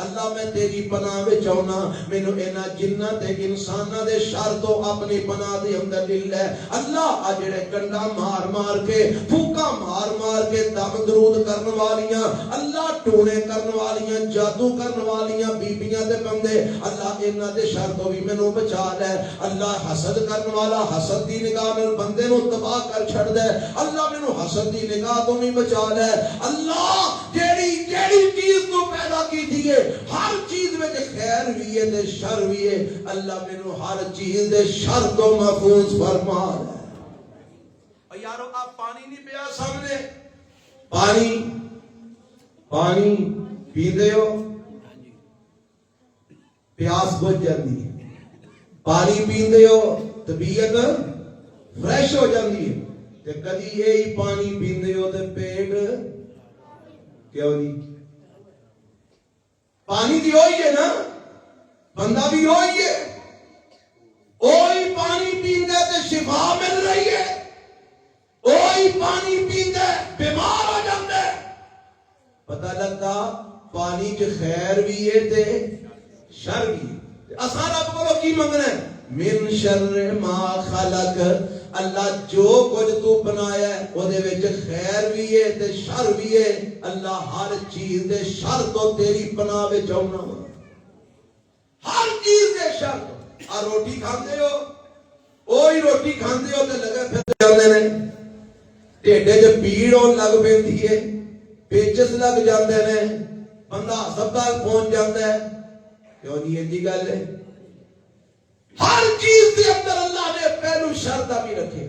اللہ میں تیری پناہ وچ آਉਣਾ، مینوں انہاں جناں تے انساناں دے شر تو اپنی پناہ دے اندر لے لے۔ اللہ آ جڑے کنڈا مار مار کے پھوکا مار مار کے دم درود کرن والیاں، اللہ ٹونے کرن والیاں، جادو کرن والیاں بیبییاں تے بندے، اللہ انہاں دے شر تو بھی مینوں بچا لے۔ اللہ حسد کرن والا حسد دی نگاہ نال بندے نوں تباہ کر چھڑ دے، اللہ مینوں حسد دی نگاہ تو بھی بچا لے۔ اللہ جیڑی چیز تو پیدا کیتی ہے ہر چیز وچ خیر بھی ہے تے شر بھی ہے، اللہ مینوں ہر چیز دے شر تو محفوظ فرما لے۔ یارو آپ پانی نہیں پیا سامنے، پانی پیندے ہو پیاس بجھ جاندی ہے، پانی پیندے ہو طبیعت فریش ہو جاندی ہے، تے کدی یہی پانی پیندے ہو تے پیٹ کیوں نہیں؟ پانی دی ہوئی ہے نا، بندہ بھی ہوئی ہے، وہی پانی پیندے تے شفا مل رہی ہے، وہی پانی پیندے بیمار ہو جاندے۔ پتہ لگتا پانی چ خیر بھی ہے تے شر بھی ہے۔ اساں رب کولوں کی منگنا ہے؟ من شر ما خلق، اللہ جو کچھ تو بنایا ہے او دے وچ خیر بھی ہے تے شر بھی ہے، اللہ ہر چیز دے شر تو تیری پناہ وچ آਉਣਾ وا، ہر چیز دے شر تو۔ آ روٹی کھاندے ہو، اوہی روٹی کھاندے ہو تے لگے پھر جاندے نے، ٹھڈے چ پیڑ ہون لگ پیندی ہے، پیچس لگ جاندے نے، بندہ ہسپتال پہنچ جاندا ہے، کیوں نہیں ایسی گل ہے؟ ہر چیز دے اندر اللہ نے پہلو شر دا بھی رکھے،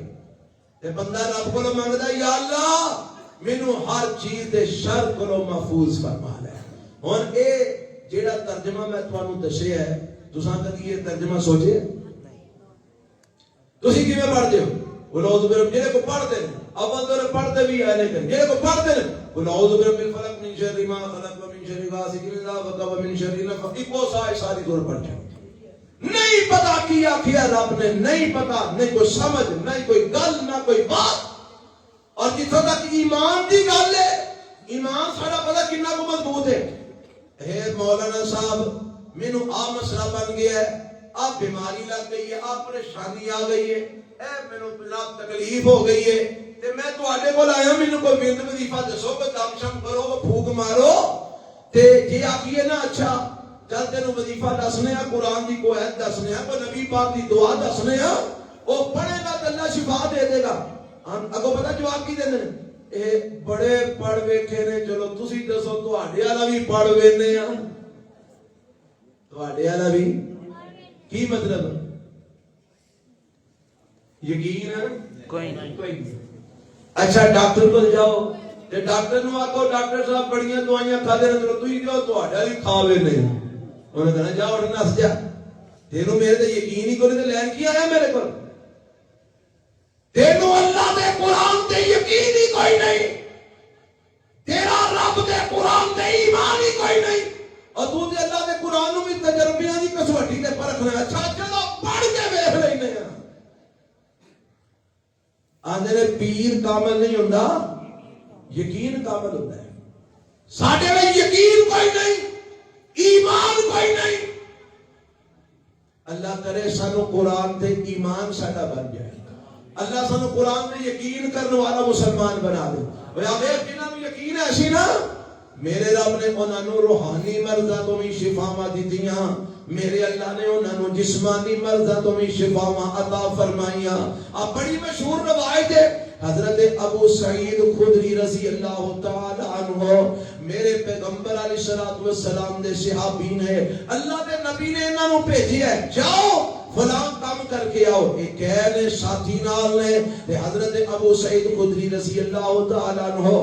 تے بندہ رب کو مانگدا یا اللہ مینوں ہر چیز دے شر کو محفوظ فرما لے۔ ہن اے جیڑا ترجمہ میں تھانوں دسیا ہے، تساں کدی یہ ترجمہ سوچے؟ تسی کیویں پڑھدے ہو؟ اولاد برب جڑے کو پڑھدے ہیں اول تو پڑھتے بھی ہے، لیکن جڑے کو پڑھدے ہیں اولاد برب الفلق من شر ما خلق ومن شر غاسق اذا وقب ومن شر النفاثات، کو ساری دور پڑھ جائے۔ نہیں پتا کیا رب نے، نہیں پتا، نہیں کوئی سمجھ، نہیں کوئی گل، نہ کوئی بات۔ اور جتوں تک ایمان دی گل ہے، ایمان سارا پتا کتنا کو مضبوط ہے۔ اے مولانا صاحب مینوں آ مسئلہ بن گیا ہے، آ بیماری لگ گئی ہے، آ پریشانی آ گئی ہے، اے مینوں جناب تکلیف ہو گئی ہے، تے میں تواڈے کول آیا، مینوں کوئی ورد وظیفہ دسو، کوئی دم شم کرو، کوئی پھوک مارو، تے جے آکھیے نا اچھا چل تینوں وظیفہ دسنے ہاں، قرآن دی کوئی آیت دسنے ہاں، کوئی نبی پاک دی دعا دسنے ہاں، وہ پڑھے گا تو اللہ شفا دے دے گا۔ اگوں پتہ جواب کی دیندے نے؟ اے بڑے پڑھ ویکھے نے، چلو تسی دسو تواڈے والا بھی پڑھ وینے ہاں، تواڈے والا بھی کی مطلب؟ یقین ہے کوئی نہیں۔ اچھا ڈاکٹر کو جاؤ تے ڈاکٹر نو آکھو ڈاکٹر صاحب بڑیاں دوائیاں کھادے نے، تسی دیو تواڈا بھی کھاوے نہیں، انہوں نے کہنا جا اٹھ نس جا، تینوں میرے تے یقین ہی کوئی تے لین کی آیا میرے کو؟ تینوں اللہ دے قرآن تے یقین ہی کوئی نہیں، تیرا رب دے قرآن تے ایمان ہی کوئی نہیں، اور تو تے اللہ دے قرآن نو بھی تجربیاں دی کسوٹی تے پرکھنا۔ اچھا چلو پڑھ کے ویکھ لینے ہاں۔ آندے نے پیر کامل نہیں ہوندا، یقین کامل ہوتا ہے۔ ساڈے وچ یقین کوئی نہیں، ایمان کوئی نہیں۔ اللہ کرے سانو قرآن تے ایمان ساڈا بن جائے، اللہ سانو قرآن تے یقین کرنے والا مسلمان بنا دے۔ ویکھ جنہاں نوں یقین ہے سی نا، میرے رب نے انہاں نوں روحانی مرضاں تو بھی شفاواں دتیاں، میرے اللہ نے انہوں جسمانی مرضاں تو بھی شفاواں عطا فرمائیاں. اب بڑی مشہور روایت ہے حضرت ابو سعید خدری رضی اللہ تعالی عنہ میرے پیغمبر علیہ الصلوۃ والسلام دے صحابی نے اللہ دے نبی نے انہاں نوں بھیجیا ہے جاؤ فلاں کام کر کے آؤ. ایک کہنے ساتھی نال نے تے حضرت ابو سعید خدری رضی اللہ تعالی عنہ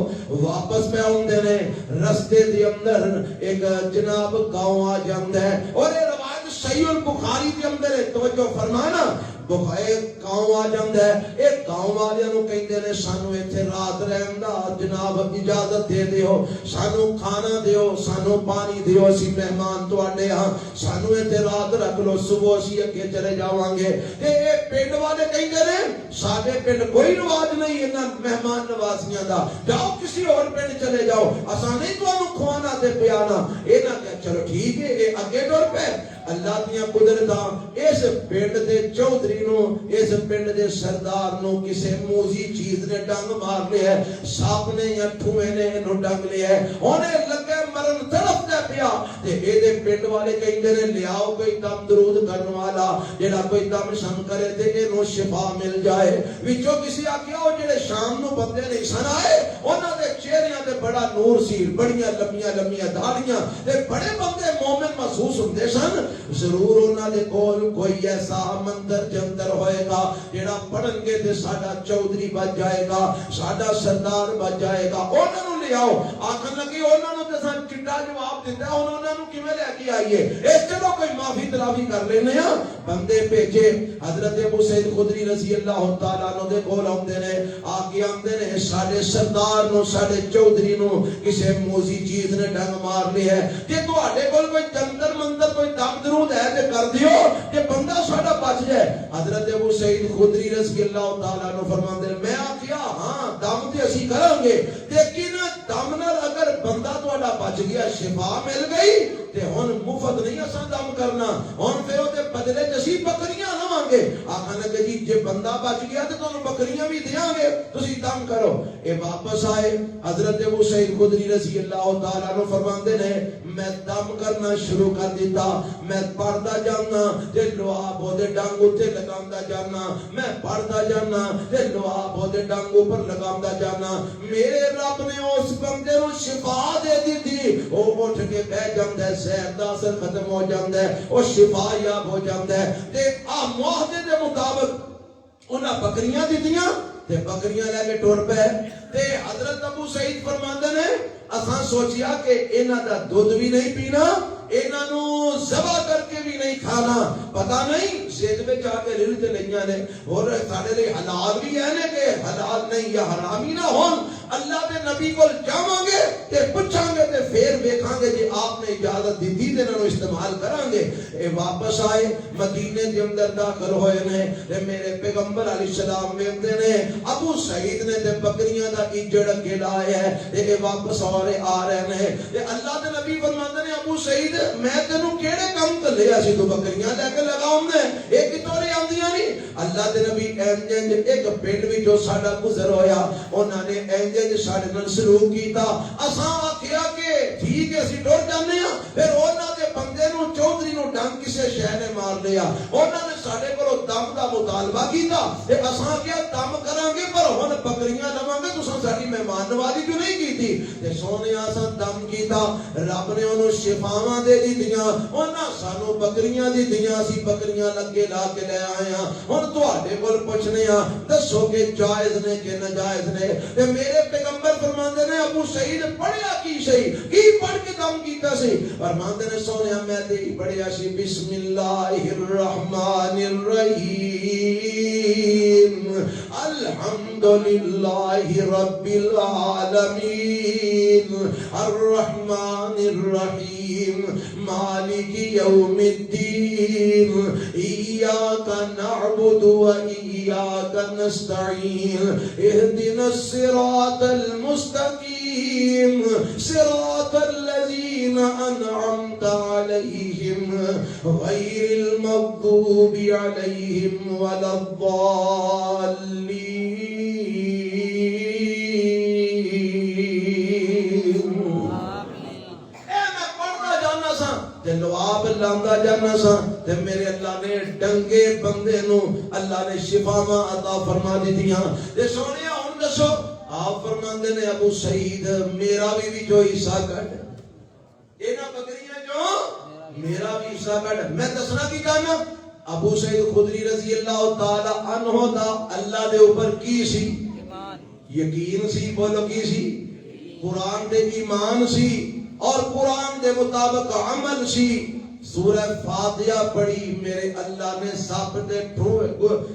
واپس پہ آندے نے رستے دے اندر ایک جناب گاؤں آ جاندا ہے اور یہ روایت صحیح البخاری کے اندر ہے. توجہ فرمانا بخائے گاؤں آ جاندا ہے. ایک گاؤں والیاں نوں کہندے نے سانو ایتھے رات رہن دا جناب اجازت دے دیو, سانو کھانا دیو, سانو پانی دیو, اسی مہمان تواڈے ہاں, سانو ایتھے رات رکھ لو, صبح اسی اگے چلے جاواں گے. تے اے پنڈ والے کہندے نے ساڈے پنڈ کوئی رواج نہیں انہاں مہمان نوازیاں دا, جاؤ کسی اور پنڈ چلے جاؤ, اساں نہیں تانوں کھوانا تے پیانا. انہاں کہ چلو ٹھیک ہے اے اگے ٹر پے. اللہ دیاں قدرتاں اس پنڈ دے چودھری نو اس پنڈ دے سردار نو کسے موزی چیز نے ڈنگ مار لیا ہے, ساپ نے یا ٹھوئے نے انہوں ڈنگ لیا ہے, انہیں لگے مرن طرف دے پیا. تے اے دے پنڈ والے کہیں نے لیاؤ کوئی دم درود کرن والا جڑا کوئی دم شم کرے تے انہوں شفا مل جائے. وچوں کسی آکھیا او جڑے شام نو بندے نہیں سن آئے انہاں دے چہریاں تے بڑا نور سی, بڑیاں لمیاں لمیاں داڑیاں تے بڑے بندے مومن محسوس ہوندے سن. ضرور انہاں دے کول کوئی ایسا مندر جندر ہوئے گا جڑا پڑھن گے تے ساڈا چودھری بچ جائے گا, ساڈا سردار بچ جائے گا. انہاں نوں لے آؤ. آکھن لگی انہاں نوں تے سن چٹا جواب دیندا ہے, انہاں نوں کیویں لے کے آئیے, اے چلو کوئی معافی تلافی کر لینے ہاں. بندے بھیجے حضرت ابو سعید خدری رضی اللہ تعالیٰ عنہ دے کول آندے نے, آگے آندے نے ساڈے سردار نوں ساڈے چودھری نوں کسے موزی چیز نے ڈنگ مار لیا ہے, کہ تواڈے کول کوئی جندر مندر کوئی دم درود ہے تے کر دیو کہ بندہ ساڈا بچ جائے. حضرت ابو سعید خدری رضی اللہ تعالیٰ عنہ فرماندے نے میں آکھیا ہاں دم تے اسی کران گے, لیکن دم نال اگر بندہ تواڈا بچ گیا شفا مل گئی تے ہن مفت نہیں اساں دم کرنا, ہن پھر او دے بدلے تے اسی بکریاں لواں گے. آکھن لگے جی جے بندہ بچ گیا تے تانوں بکریاں بھی دیاں گے, تسی دم کرو. اے واپس آئے حضرت ابو سعید خدری رضی اللہ تعالیٰ عنہ فرماندے نے میں دم کرنا شروع کر دیتا, میں پڑھدا جانا تے لوہا دے ڈنگ اوتے لگاندا جانا, میں پڑھدا جانا تے لوہا دے ڈنگ اوپر لگاندا جانا. میرے رب نے اس بندے نوں شفا دے دتی, او اٹھ کے بیٹھ جاندا ہے, زہر دا اثر ختم ہو جاندا ہے, او شفا یاب ہو جاندا ہے. تے آ معاہدے دے مطابق انہاں بکریاں دتیاں تے بکریاں لے کے ٹر پے. تے حضرت ابو سعید فرماندے نے اساں سوچیا کہ انہاں دا دودھ بھی نہیں پینا, انہاں نوں ذبح کر کے بھی نہیں کھانا, پتہ نہیں زید وچ آ کے رل تے لئیاں نے, اور ساڈے لئی حلال بھی ہے نے کہ حلال نہیں یا حرام ہی نہ ہون. اللہ دے نبی کول جاواں گے تے پوچھاں گے تے پھر ویکھاں گے جے آپ نے اجازت دتی تے انہاں نوں استعمال کران گے. اے واپس آئے مدینے دے اندر داخل ہوئے نے تے میرے پیغمبر علیہ السلام ویکھدے نے ابو سعید نے تے بکریاں دا اجڑ اگے لایا ہے تے اے واپس آ رہے نے. تے اللہ دے نبی فرماندے نے ابو سعید میں تینوں کیڑے کم تے لیا سی, تو بکریاں لے کے لگاؤندے اے کتوں نہیں آندیاں نہیں. اللہ دے نبی انج ایک پنڈ وچوں ساڈا گزر ہویا, انہاں نے انج ساڈے نال سلوک کیتا. اساں آکھیا کہ ٹھیک ہے اسی ٹر جانے ہاں, پھر انہاں دے بندے نوں چودھری نوں ڈنگ کسے شے نے مار لیا, انہاں نے ساڈے کولوں دم دا مطالبہ کیتا تے اساں کیا دم کران گے پر ہن بکریاں لواں گے, تساں ساڈی مہمان نوازی کیوں نہیں کیتی. تے سونے اساں دم کیتا, رب نے انہوں شفاواں دے دتیاں, انہاں سانو بکریاں دتیاں, اسی بکریاں لگے لا کے لے آئے ہاں. ہن تواڈے کول پوچھنے ہاں دسو کہ جائز نے کہ ناجائز نے. تے میرے پیغمبر فرماندے نے ابو سعید پڑھیا کی سی, کی پڑھ کے دم کیتا سی. فرماندے نے سونیا میں تے پڑھیا سی بسم اللہ الرحمن الرحیم الحمدللہ رب العالمین الرحمن الرحیم مالک یوم الدین ایاک نعبد و ایاک نستعین اہدنا الصراط المستقیم صراط الذین انعمت علیہم غیر المغضوب علیہم ولا الضالین. لواب لاندا جانا کرنا سا تے میرے اللہ نے ڈنگے بندے نو اللہ نے شفاواں عطا فرما دیتیاں تے سونیا ہن دسو آپ فرماندے نے ابو سعید میرا بھی جو حصہ کٹ اینا بکریاں جو میرا بھی حصہ کٹ میں دسنا کی چاہنا ابو سعید خدری رضی اللہ تعالی عنہ دا اللہ دے اوپر کی سی یقین سی بولو کی سی قرآن دے ایمان سی اور قرآن دے مطابق عمل سی سورہ فاتحہ پڑھی میرے اللہ نے سپ دے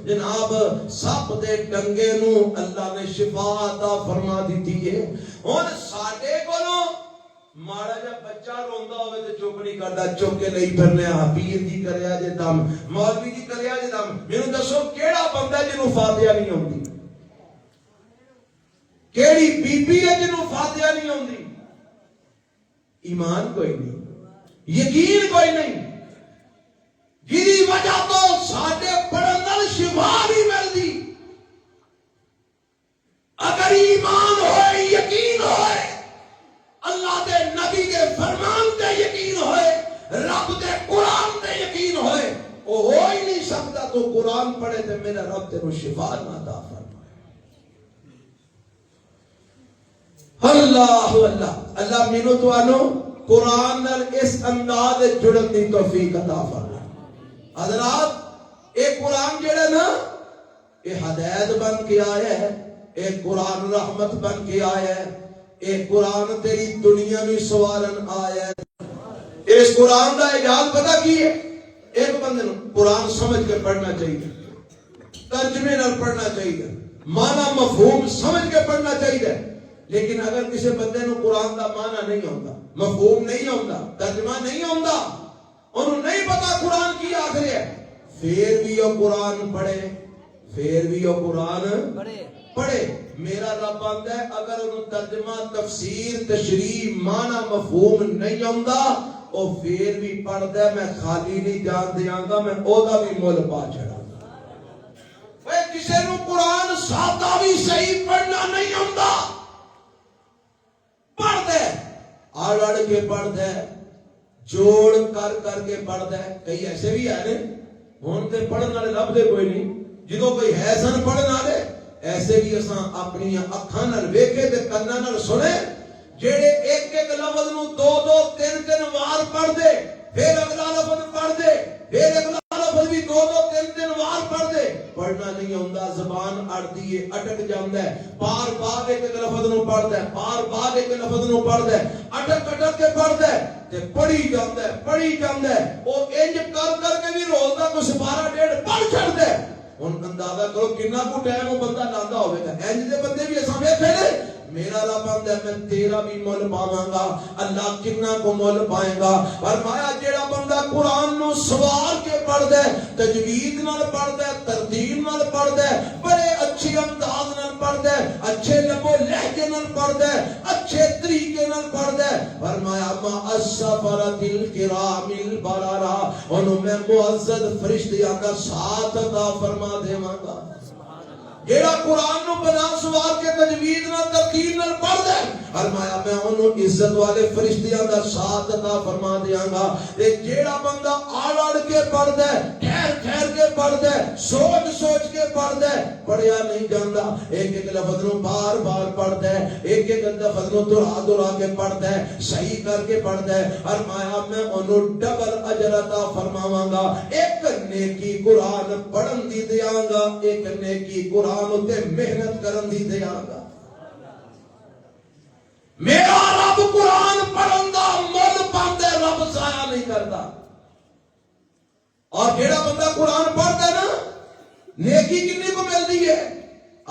جناب سپ دے ڈنگے نو اللہ نے شفا عطا فرما دیتی ہے ہن ساڈے کولوں ماڑا جا بچہ روندا ہوے تے چپ نہیں کردا چپ کے نہیں پھرنے پیر دی کریا جے دم مولوی دی کریا جے دم مینوں دسو کیڑا بندہ جنوں فاتحہ نہیں آندی کیڑی بی بی ہے جنوں فاتحہ نہیں آندی ایمان کوئی نہیں یقین کوئی نہیں جی وجہ تو ساڈے پڑھن نال شفا نہیں ملدی اگر ایمان ہوئے یقین ہوئے اللہ دے نبی دے فرمان تے یقین ہوئے رب دے قرآن تے یقین ہوئے وہ ہو ہی نہیں سکتا تو قرآن پڑھے تے میرا رب تے نو شفا نہ عطا فرمائے اللہ اللہ اللہ مینوں تو آنو قرآن نال اس انداز جڑن دی توفیق عطا فرمائے حضرات ایک قرآن جڑا نا یہ ہدایت بن کے آیا ہے ایک قرآن رحمت بن کے آیا ہے ایک قرآن تیری دنیا میں سوارن آیا ہے اس قرآن دا اجازت پتہ کی ہے ایک بندے نو قرآن سمجھ کے پڑھنا چاہیے ترجمے نال پڑھنا چاہیے معنی مفہوم سمجھ کے پڑھنا چاہیے لیکن اگر کسی بندے نو قرآن دا معنی نہیں ہوندا مفہوم نہیں ہوندا ترجمہ نہیں ہوندا انہوں نہیں پتا قرآن کی آخر ہے پھر بھی وہ قرآن پڑھے پھر بھی وہ قرآن پڑھے میرا رب آندا ہے اگر انہوں ترجمہ تفسیر تشریح معنی مفہوم نہیں ہوندا او پھر بھی پڑھدا ہے میں خالی نہیں جان دیاں گا میں او دا بھی مول پا چھڑاں گا اے کسے نو قرآن سادہ بھی صحیح پڑھنا نہیں ہوندا پڑھ دے آڑ آڑ کے پڑھ دے جوڑ کر کر کے پڑھ دے کئی ایسے بھی آئے ہون تے پڑھن والے لب دے کوئی نہیں جدوں کوئی ہے سن پڑھن والے ایسے بھی اساں اپنی اکھاں نال ویکھے تے کاناں نال سنے جڑے ایک ایک لفظ نو دو دو تین تین وار پڑھ دے پھر اگلا لفظ پڑھ دے پھر اگلا لفظ بھی دو دو تین تین وار پڑھ دے پڑھنا نہیں ہوندا زبان اڑدی ہے اٹک جاندا ہے بار بار ایک ایک لفظ نو پڑھدا ہے بار بار ایک لفظ نو پڑھدا ہے اٹک اٹک کے پڑھدا ہے تے پڑھی جاندا ہے او انج کر کر کے بھی روز دا کچھ 12 ڈیڑھ پڑھ چھڑدا ہے ہن اندازہ کرو کتنا کو ٹائم وہ بندہ لاندا ہوے گا انج دے بندے بھی اساں ویکھے نے میرا رب آندا ہے میں تیرا بھی مول پاواں گا اللہ کتنا کو مول پائے گا فرمایا جیڑا بندہ قرآن نو سوار کے پڑھدا ہے تجوید نال پڑھدا ہے ترتیب نال پڑھدا ہے بڑے اچھے انداز نال پڑھدا ہے اچھے لب و لہجے نال پڑھدا ہے اچھے طریقے نال پڑھدا ہے فرمایا ما السفرۃ الکرام البررہ انہوں میں معزز فرشتیاں کا ساتھ عطا فرما دیواں گا جیڑا قرآن نو بنا سوار کے تجوید نال ترتیب نال پڑھ دے فرمایا میں انہوں عزت والے فرشتیاں دا ساتھ عطا فرما دیاں گا تے جیڑا بندہ آڑ آڑ کے پڑھ دے ٹھہر ٹھہر کے پڑھ دے سوچ سوچ کے پڑھ دے پڑھیا نہیں جاندا ایک ایک لفظ نو بار بار پڑھ دے ایک ایک لفظ نو دہرا دہرا کے پڑھ دے صحیح کر کے پڑھ دے فرمایا میں انہوں ڈبل اجر عطا فرماواں گا ایک نیکی قرآن پڑھن دی دیاں گا ایک نیکی قرآن تے محنت کرن دی دیاں گا میرا رب قرآن پڑھن دا مول پاندے رب ضائع نہیں کرتا اور جیڑا بندہ قرآن پڑھدا نا نیکی کتنی کو ملتی ہے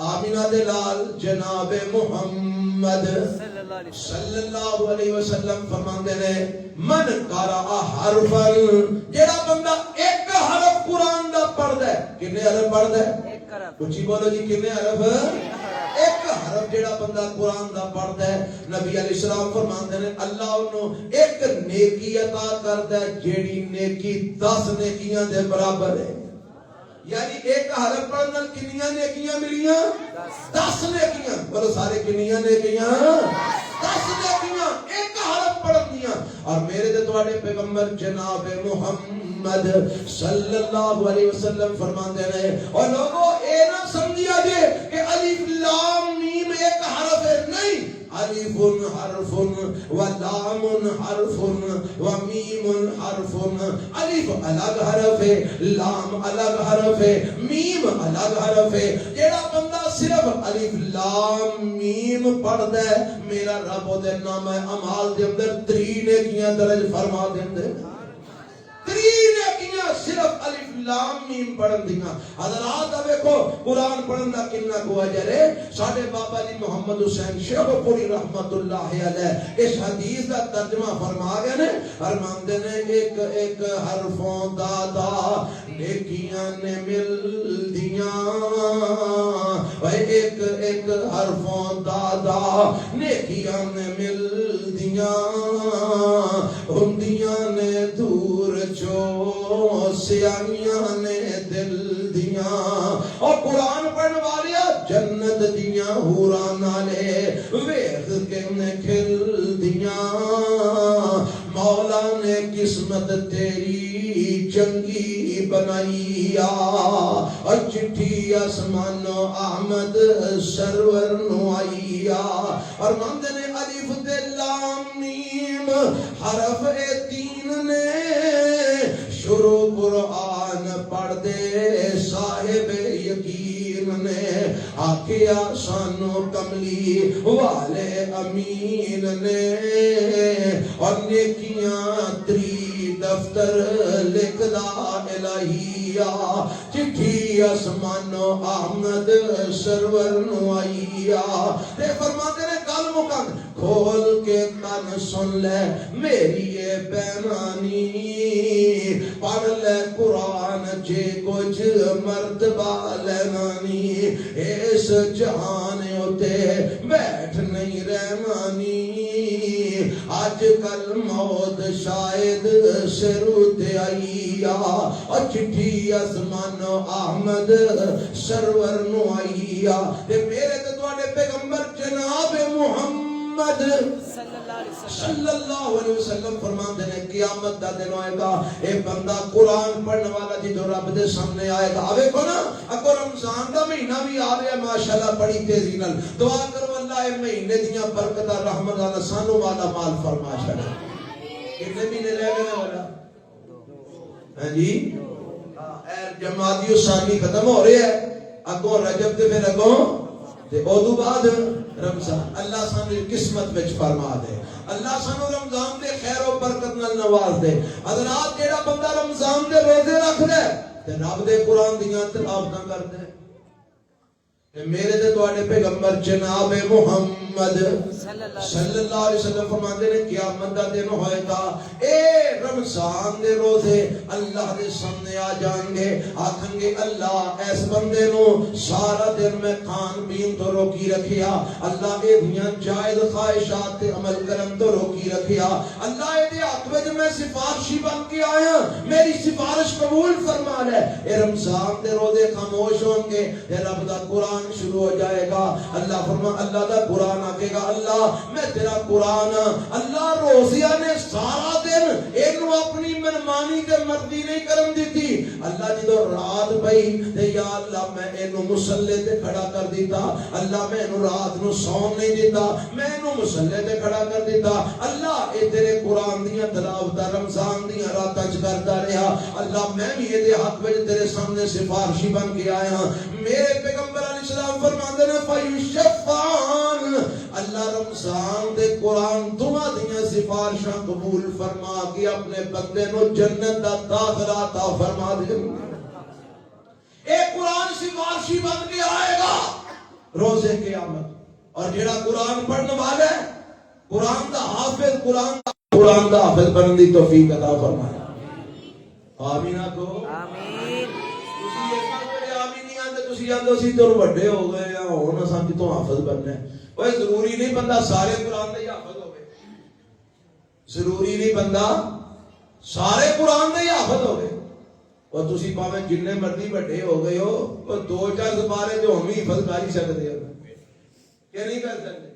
آمینہ دے لال جناب محمد صلی اللہ علیہ وسلم فرماندے نے من قرأ حرفا جیڑا بندہ ایک حرف قرآن دا پڑھدا ہے کتنے حرف پڑھدا ہے کچھ بولو جی کتنے حرف ایک حرف جیڑا بندہ قرآن دا پڑھدا ہے نبی علیہ السلام فرماندے نے اللہ انہوں ایک نیکی عطا کردا ہے جیڑی نیکی 10 نیکیاں دے برابر ہے یعنی ایک حرف پڑھنا کنیاں نیکیاں ملیاں 10 نیکیاں بولو سارے کنیاں نیکیاں 10 نیکیاں ایک حرف پڑھن دیاں اور میرے تے تواڈے پیغمبر جناب محمد محمد صلی اللہ علیہ وسلم فرماتے ہیں اور لوگوں اے نہ سمجھیا جے کہ الف لام میم ایک حرف ہے، نہیں، الف حرف و لام حرف و میم حرف، الف الگ حرف ہے، لام الگ حرف ہے، میم الگ حرف ہے۔ جیڑا بندہ صرف الف لام میم پڑھدا ہے میرا رب او دے نام اعمال دے اندر 3 نیکیاں درج فرما دیندے، 3 نیکیاں صرف الف لام میم پڑھن دیاں۔ حضرات دیکھو قرآن پڑھن دا کتنا کو اجر ہے۔ ساڈے بابا جی محمد حسین شیخ پوری رحمت اللہ علیہ اس حدیث دا ترجمہ فرما گئے نے، فرماندے نے ایک ایک حرفوں دادا نیکیاں نے مل دیاں، ایک ایک حرفوں دادا نیکیاں نے مل دیاں، ہندیاں نے دور چھو سیاہیاں نے دل دیاں، اور قرآن پڑھن والیا جنت دیاں حوراں نالے ویکھ کے نے کھل دیاں، مولا نے قسمت تیری چنگی بنائی اور چٹھی آسمانو احمد سرور نو آئی، اور ماندے نے الف تے لام میم حرف 3 نے شروع قرآن پڑھ دے صاحب یقین نے، آکھیا سانو کملی والے امین نے، اور نیکیاں 3 دفتر لکھدا الہیہ، چٹھی آسمانو احمد سرور نو آئی، تے فرماتے نے کل مکان کھول کے کان سن لے میری یہ پیمانی، پڑھ لے قرآن جے کچھ مرتبہ لینانی، اس جہان ہوتے بیٹھ نہیں رحمانی، آج کل موت شاید سروتے آئی، اور چٹھی آسمان احمد سرور نو آئی، تے میرے تے تواڈے پیغمبر جناب محمد صلی اللہ علیہ وسلم فرماندے نے قیامت دا دن ہوئے گا، ایک بندہ قرآن پڑھنے والا جی تو رب دے سامنے آئے گا۔ آوے کو نا اگر رمضان دا مہینہ بھی آ رہا ہے ماشاءاللہ بڑی تیزی نال دعا کرو اللہ اے مہینے دیاں برکتاں رحمتاں سانو والا مال فرما چھڑے۔ کتنے مہینے رہ گئے والا؟ ہاں جی اے جمادی الثانی ختم ہو رہے ہے، اگوں رجب تے پھر اگوں تے اودوں بعد رمضان۔ اللہ سانو قسمت وچ فرما دے، اللہ سانو رمضان دے خیر و برکت نال نواز دے۔ حضرات جیڑا بندہ رمضان دے روزے رکھ دے تے رب دے قرآن دیاں تلاوتاں کر دے، میرے تے تواڈے پیغمبر جناب محمد صلی اللہ علیہ وسلم فرماتے ہیں قیامت دا دن ہوئے گا، اے رمضان دے روزے اللہ دے سامنے آ جائیں گے، آکھیں گے اللہ اس بندے نو سارا دن میں کھان پین تو روکی رکھیا، اللہ اے دیاں جائز خواہشات تے عمل کرن تو روکی رکھیا، اللہ اے دے حق وچ میں سفارشی بن کے آیا، میری سفارش قبول فرما لے۔ اے رمضان دے روزے خاموش ہوں گے، اے رب دا قرآن شروع ہو جائے گا، اللہ فرما اللہ دا قرآن آکے گا اللہ میں تیرا قرآن، اللہ روزیہ نے سارا دن انہوں اپنی منمانی دے مرضی نہیں کرم دیتی، اللہ جی تو رات پئی تے یا اللہ میں انہوں مسلح تے کھڑا کر دیتا، اللہ میں انہوں رات نو سون نہیں دیتا، میں انہوں مسلح تے کھڑا کر دیتا، اللہ اے تیرے قرآن دیاں تلاوتاں رمضان دیاں راتاں چ کرتا رہا، اللہ میں بھی یہ دے حق وچ تیرے سامنے سفارشی بن کے آیا۔ میرے پیغمبر علیہ السلام فرماندے نے فیشفعان، اللہ رمضان دے قرآن دعا دیاں سفارشاں قبول فرما کے اپنے بندے نو جنت دا داخلہ عطا فرما دے۔ ایک قرآن سفارشی بن کے آئے گا روزے قیامت، اور جیڑا قرآن پڑھنے والا ہے قرآن دا حافظ، قرآن دا حافظ بننے دی توفیق عطا فرمائے۔ آمین آکھو آمین۔ تسی آندو سی تو بڑے ہو گئے یا ہن اساں کتوں حافظ بننا ہے؟ اوے ضروری نہیں بندہ سارے قرآن دا ہی حافظ ہوے، ضروری نہیں بندہ سارے قرآن دا ہی حافظ ہوے، اور تسی پاویں جننے مرضی بڑے ہو گئے ہو اور 2-4 سپارے جو ہم ہی حفظ کر ہی سکتے ہو، کیا نہیں کر سکتے؟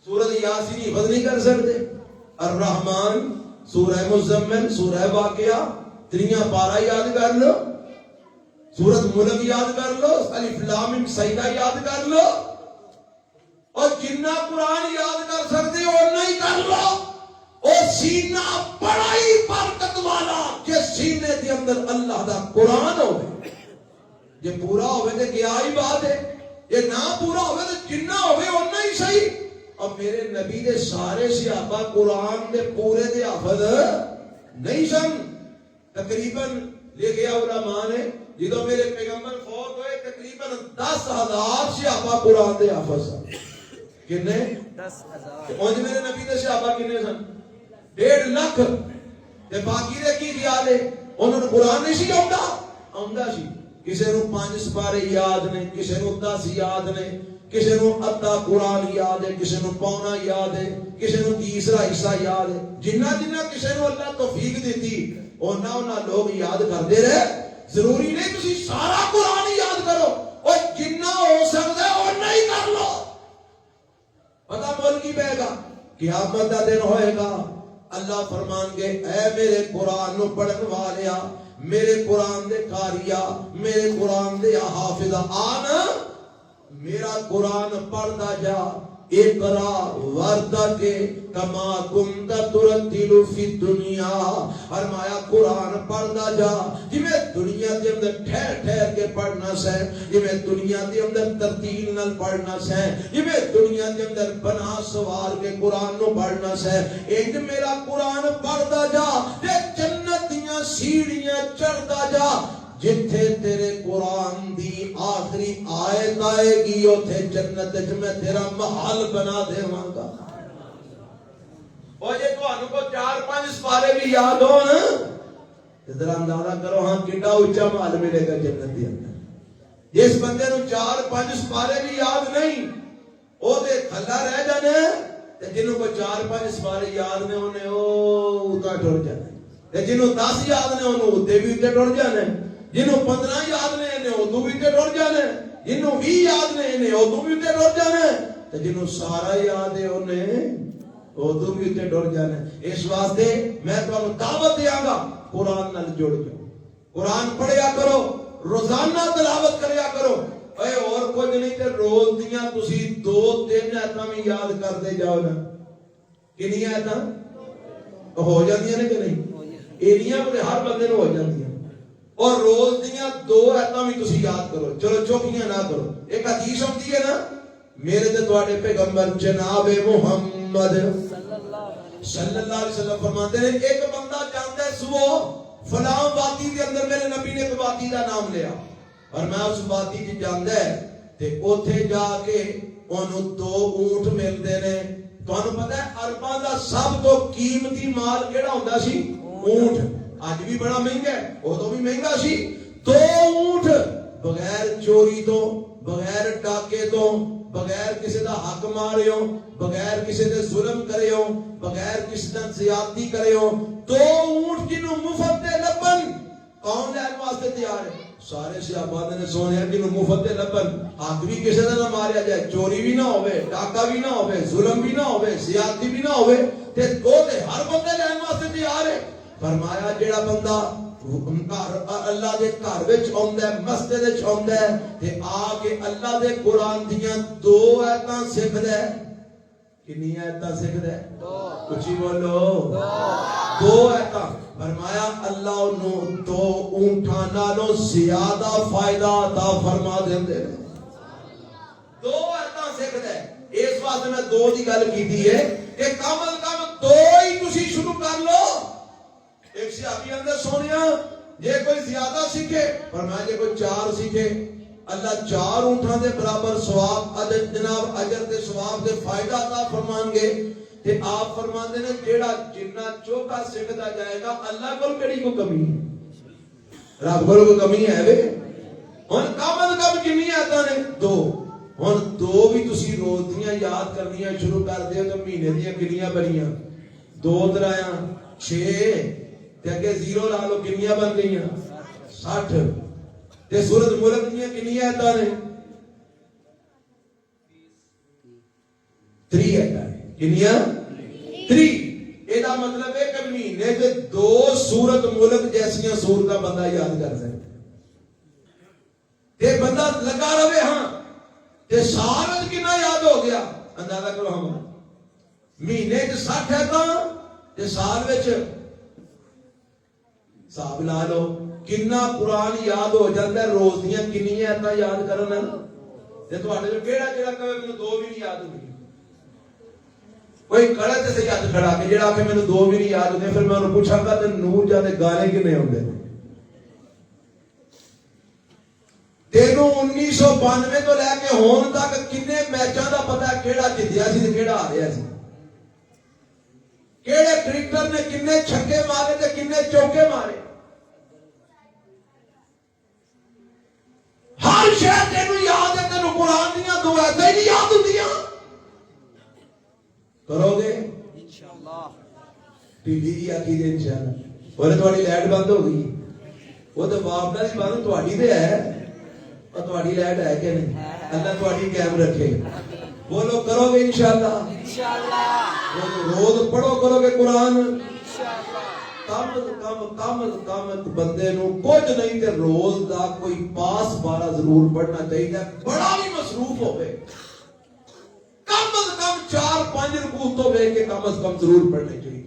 سورۃ یاسین حفظ نہیں کر سکتے، الرحمن، سورہ مزمل، سورہ واقعہ، تریاں پارا یاد کر لو، سورت ملک یاد کر لو، الف لام میم سجدہ یاد کر لو، اور جنہ قرآن یاد کر سکتے ہو نہیں کر لو. اور سینہ بڑا ہی برکت والا کہ سینے دے اندر اللہ دا قرآن ہوئے. یہ پورا ہوئے تو کیا ہی بات ہے، یہ نہ پورا ہوئے تو جنہ ہوئے ہونا ہی صحیح. اور میرے نبی دے سارے صحابہ قرآن دے پورے دے حافظ نہیں سن. تقریباً لکھے علماء نے جدو میرے پیغمبر فوت ہوئے تقریباً 10,000 صحابہ قرآن دے حافظ سن. کنے 10,000. اور میرے نبی دے صحابہ کنے سن 1.5 لاکھ. تے باقی دے کی خیال ہے انہوں نے قرآن نہیں سی آؤندا سی. کسے نو 5 سپارے یاد نے، کسے نو 10 یاد نے، کسے نو ادھا قرآن یاد ہے، کسے نو پونا یاد ہے، کسے نو تیسرا حصہ یاد ہے. جنہ جنہ کسے نو اللہ توفیق دیتی اونا لوگ یاد کرتے رہے. ضروری نہیں تسی سارا قرآن یاد کرو، اور جنہ ہو سکتا ہے اونا ہی کر لو. پتہ مول کی بے گا قیامت دا دن ہوئے گا، اللہ فرمان گے اے میرے قرآن نو پڑھن والیا، میرے قرآن دے کاریا، میرے قرآن دے حافظہ آنا میرا قرآن پڑھتا جا. اقرا ورتق کما کنت ترتل فی الدنیا. فرمایا قرآن پڑھتا جا جویں دنیا دے اندر ٹھہر ٹھہر کے پڑھنا سے، جویں دنیا دے اندر ترتیل نال پڑھنا سے، جویں دنیا دے اندر بنا سوار کے قرآن نو پڑھنا سے، انج میرا قرآن پڑھتا جا تے جنت دیاں سیڑھیاں چڑھتا جا. جتھے تیرے قرآن دی آخری آیت آئے گی اوتھے جنت وچ میں تیرا محل بنا دیواں گا. اور جے تانوں کو 4-5 سپارے بھی یاد ہو نا ذرا اندازہ کرو ہاں کتنا اونچا محل ملے گا جنت دے اندر. جس بندے نو 4-5 سپارے بھی یاد نہیں او تے تھلا رہ جانا، تے جنوں کو 4-5 سپارے یاد نے اونے او تا ٹر جانا، تے جنوں 10 یاد نے اونوں اوتے بھی تے ٹر جانا، جنوں 15 یاد نے انہیں ادو بھی تے ٹر جانا، جنوں 20 یاد نے انہیں ادو بھی تے ٹر جانا، تے جنوں سارا یاد ہے انہیں ادو بھی تے ٹر جانا. اس واسطے میں تمہیں دعوت دیاں گا قرآن نال جڑ جاؤ، قرآن پڑھیا کرو، روزانہ تلاوت کریا کرو. اے اور کچھ نہیں تے روز دیاں تسی 2-3 آیتاں بھی یاد کرتے جاؤ نا. کنی آیتاں ہو جاندیاں نے کہ نہیں؟ اینیاں تے ہر بندے نو ہو جاندیاں. اور روز دیاں 2 آیتاں بھی تسی یاد کرو، چلو چوکیاں نہ کرو. ایک حدیث ہوتی ہے نا میرے تے تواڈے پیغمبر جناب محمد صلی اللہ علیہ وسلم فرماتے ہیں ایک بندہ جاندا ہے صبح فلاں وادی کے اندر میرے نبی نے ایک وادی کا نام لیا اور میں اس وادی کی جاندا ہے تے اوتھے جا کے انہوں 2 اونٹ ملتے نے. تانوں پتہ ہے عرباں دا سب تو قیمتی مال کیڑا ہوندا سی؟ اونٹ. آج بھی بڑا مہنگا ہے، وہ تو بھی مہنگا سی. 2 اونٹ بغیر چوری تو، بغیر ڈاکے تو، بغیر کسی دا حق مارے ہو، بغیر کسی دے ظلم کرے ہو، بغیر کسی دا زیادتی کرے ہو. 2 اونٹ جنہوں مفت دے لبن کون لین واسطے تیار ہے؟ سارے صحابہ نے سونے ہیں جنہوں مفت دے لبن حق بھی کسی دا نہ ماریا جائے، چوری بھی نہ ہوئے، ڈاکہ بھی نہ ہوئے، ظلم بھی نہ ہوئے، زیادتی بھی نہ ہوئے، تے 2 تے ہر بندے لین واسطے تیار ہے. فرمایا جیڑا بندہ اللہ دے گھر وچ آندا ہے، مسجد وچ آندا ہے تے آ کے اللہ دے قرآن دیاں 2 آیتاں سکھدا ہے. کنی آیتاں سکھدا ہے؟ 2. اچھی بولو 2 آیتاں. فرمایا اللہ انہوں 2 اونٹاں نالوں زیادہ فائدہ عطا فرما دیندے نے. 2 آیتاں سکھدا ہے. اس واسطے میں 2 دی گل کیتی ہے کہ کم از کم 2 ہی تسی شروع کر لو. ایک صحابی اندر سونیا جے کوئی زیادہ سیکھے فرمایا جے کوئی 4 سیکھے اللہ 4 اونٹاں دے برابر ثواب اجر جناب اجر تے ثواب دے فائدہ عطا فرمان گے. تے آپ فرماندے نے جیڑا جنہ چوکا سکھدا جائے گا اللہ کول کیڑی کو کمی ہے؟ رب کول کوئی کمی ہے وے؟ ہن کم از کم کنی آیتاں نے 2. ہن 2 بھی تسی روز دیاں یاد کرنیاں شروع کر دیو تے مہینے دیاں کنیاں بنیاں 2 ترایاں 6 تے اگے 0 لا لو کنیاں بن گئیاں 60. تے سورۃ ملک دیاں کنیاں آیتاں نے 3 آیتاں. کنیاں 3. یہ مطلب ہے کہ مہینے سے 2 سورت ملک جیسیاں سورتاں بندہ یاد کر سکتا تے بندہ لگا رہے ہاں تے سال کنا یاد ہو گیا اندازہ کرو ہم مہینے 60 ہے تے سال حساب لا لو کنا قرآن یاد ہو جاتا ہے روز دیاں کنیاں ایتا یاد کرنا تے تواڈے جو کیڑا کہے مینوں 2 بھی نہیں یاد ہوئی کوئی کڑے تے صحیح ہاتھ کھڑا کے جڑا کہ مینوں 2 بھی نہیں یاد ہوندے پھر میں انہوں پوچھاں گا تے نور جانے گانے کنے ہوندے تینوں 1992 تو لے کے ہون تک کنے میچاں دا پتہ ہے کیڑا جتیا سی تے کیڑا ہاریا سی کیڑے کرکٹر نے کنے چھکے مارے تے کنے چوکے مارے ہر شے تینوں یاد ہے تینوں قرآن دیاں دو ایسے ہی نہیں یاد ہوندیاں کرو گے انشاءاللہ ٹی وی کی عقیدے انشاءاللہ اور تھوڑی لائٹ بند ہو گئی وہ تو باپ دا سی بند تھوڑی تے ہے اور تھوڑی لائٹ ہے کہ نہیں اللہ تھوڑی قائم رکھے بولو کرو گے انشاءاللہ انشاءاللہ روز پڑھو کرو گے قرآن انشاءاللہ کم بندے نو کچھ نہیں تے روز دا کوئی پاس 12 ضرور پڑھنا چاہیے بڑا بھی مصروف ہوئے کم از کم 4-5 رکوع تو بے کے کم از کم ضرور پڑھنے چاہیے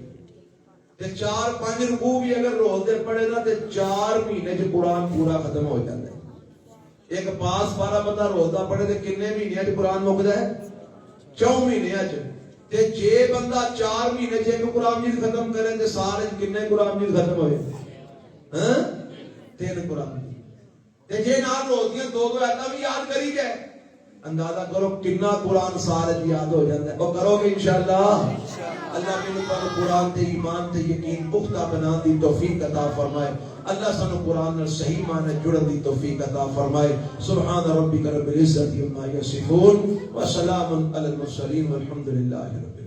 تے 4-5 رکوع بھی اگر روز دے پڑھے نا تے 4 مہینے جو قرآن پورا ختم ہو جاتا ہے ایک پاس 12 بندہ روز دا پڑھے تے کنے مہینے جو قرآن مکدا ہے 4 مہینے تے جے بندہ 4 مہینے چ ایک قرآن جیت ختم کرے تے سال کنے قرآن جیت ختم ہوئے ہاں 3 قرآن تے جے نال روز دیاں 2 آیتاں بھی یاد کری جائے اندازہ کرو کتنا قرآن سارے یاد ہو جاتا ہے اور کرو گے انشاءاللہ اللہ میرے پر قرآن تے ایمان تے یقین پختہ بنا دی توفیق عطا فرمائے اللہ سانو قرآن نال صحیح معنی جڑن دی توفیق عطا فرمائے سبحان ربک رب العزت عما یصفون وسلام علی المرسلین والحمد للہ رب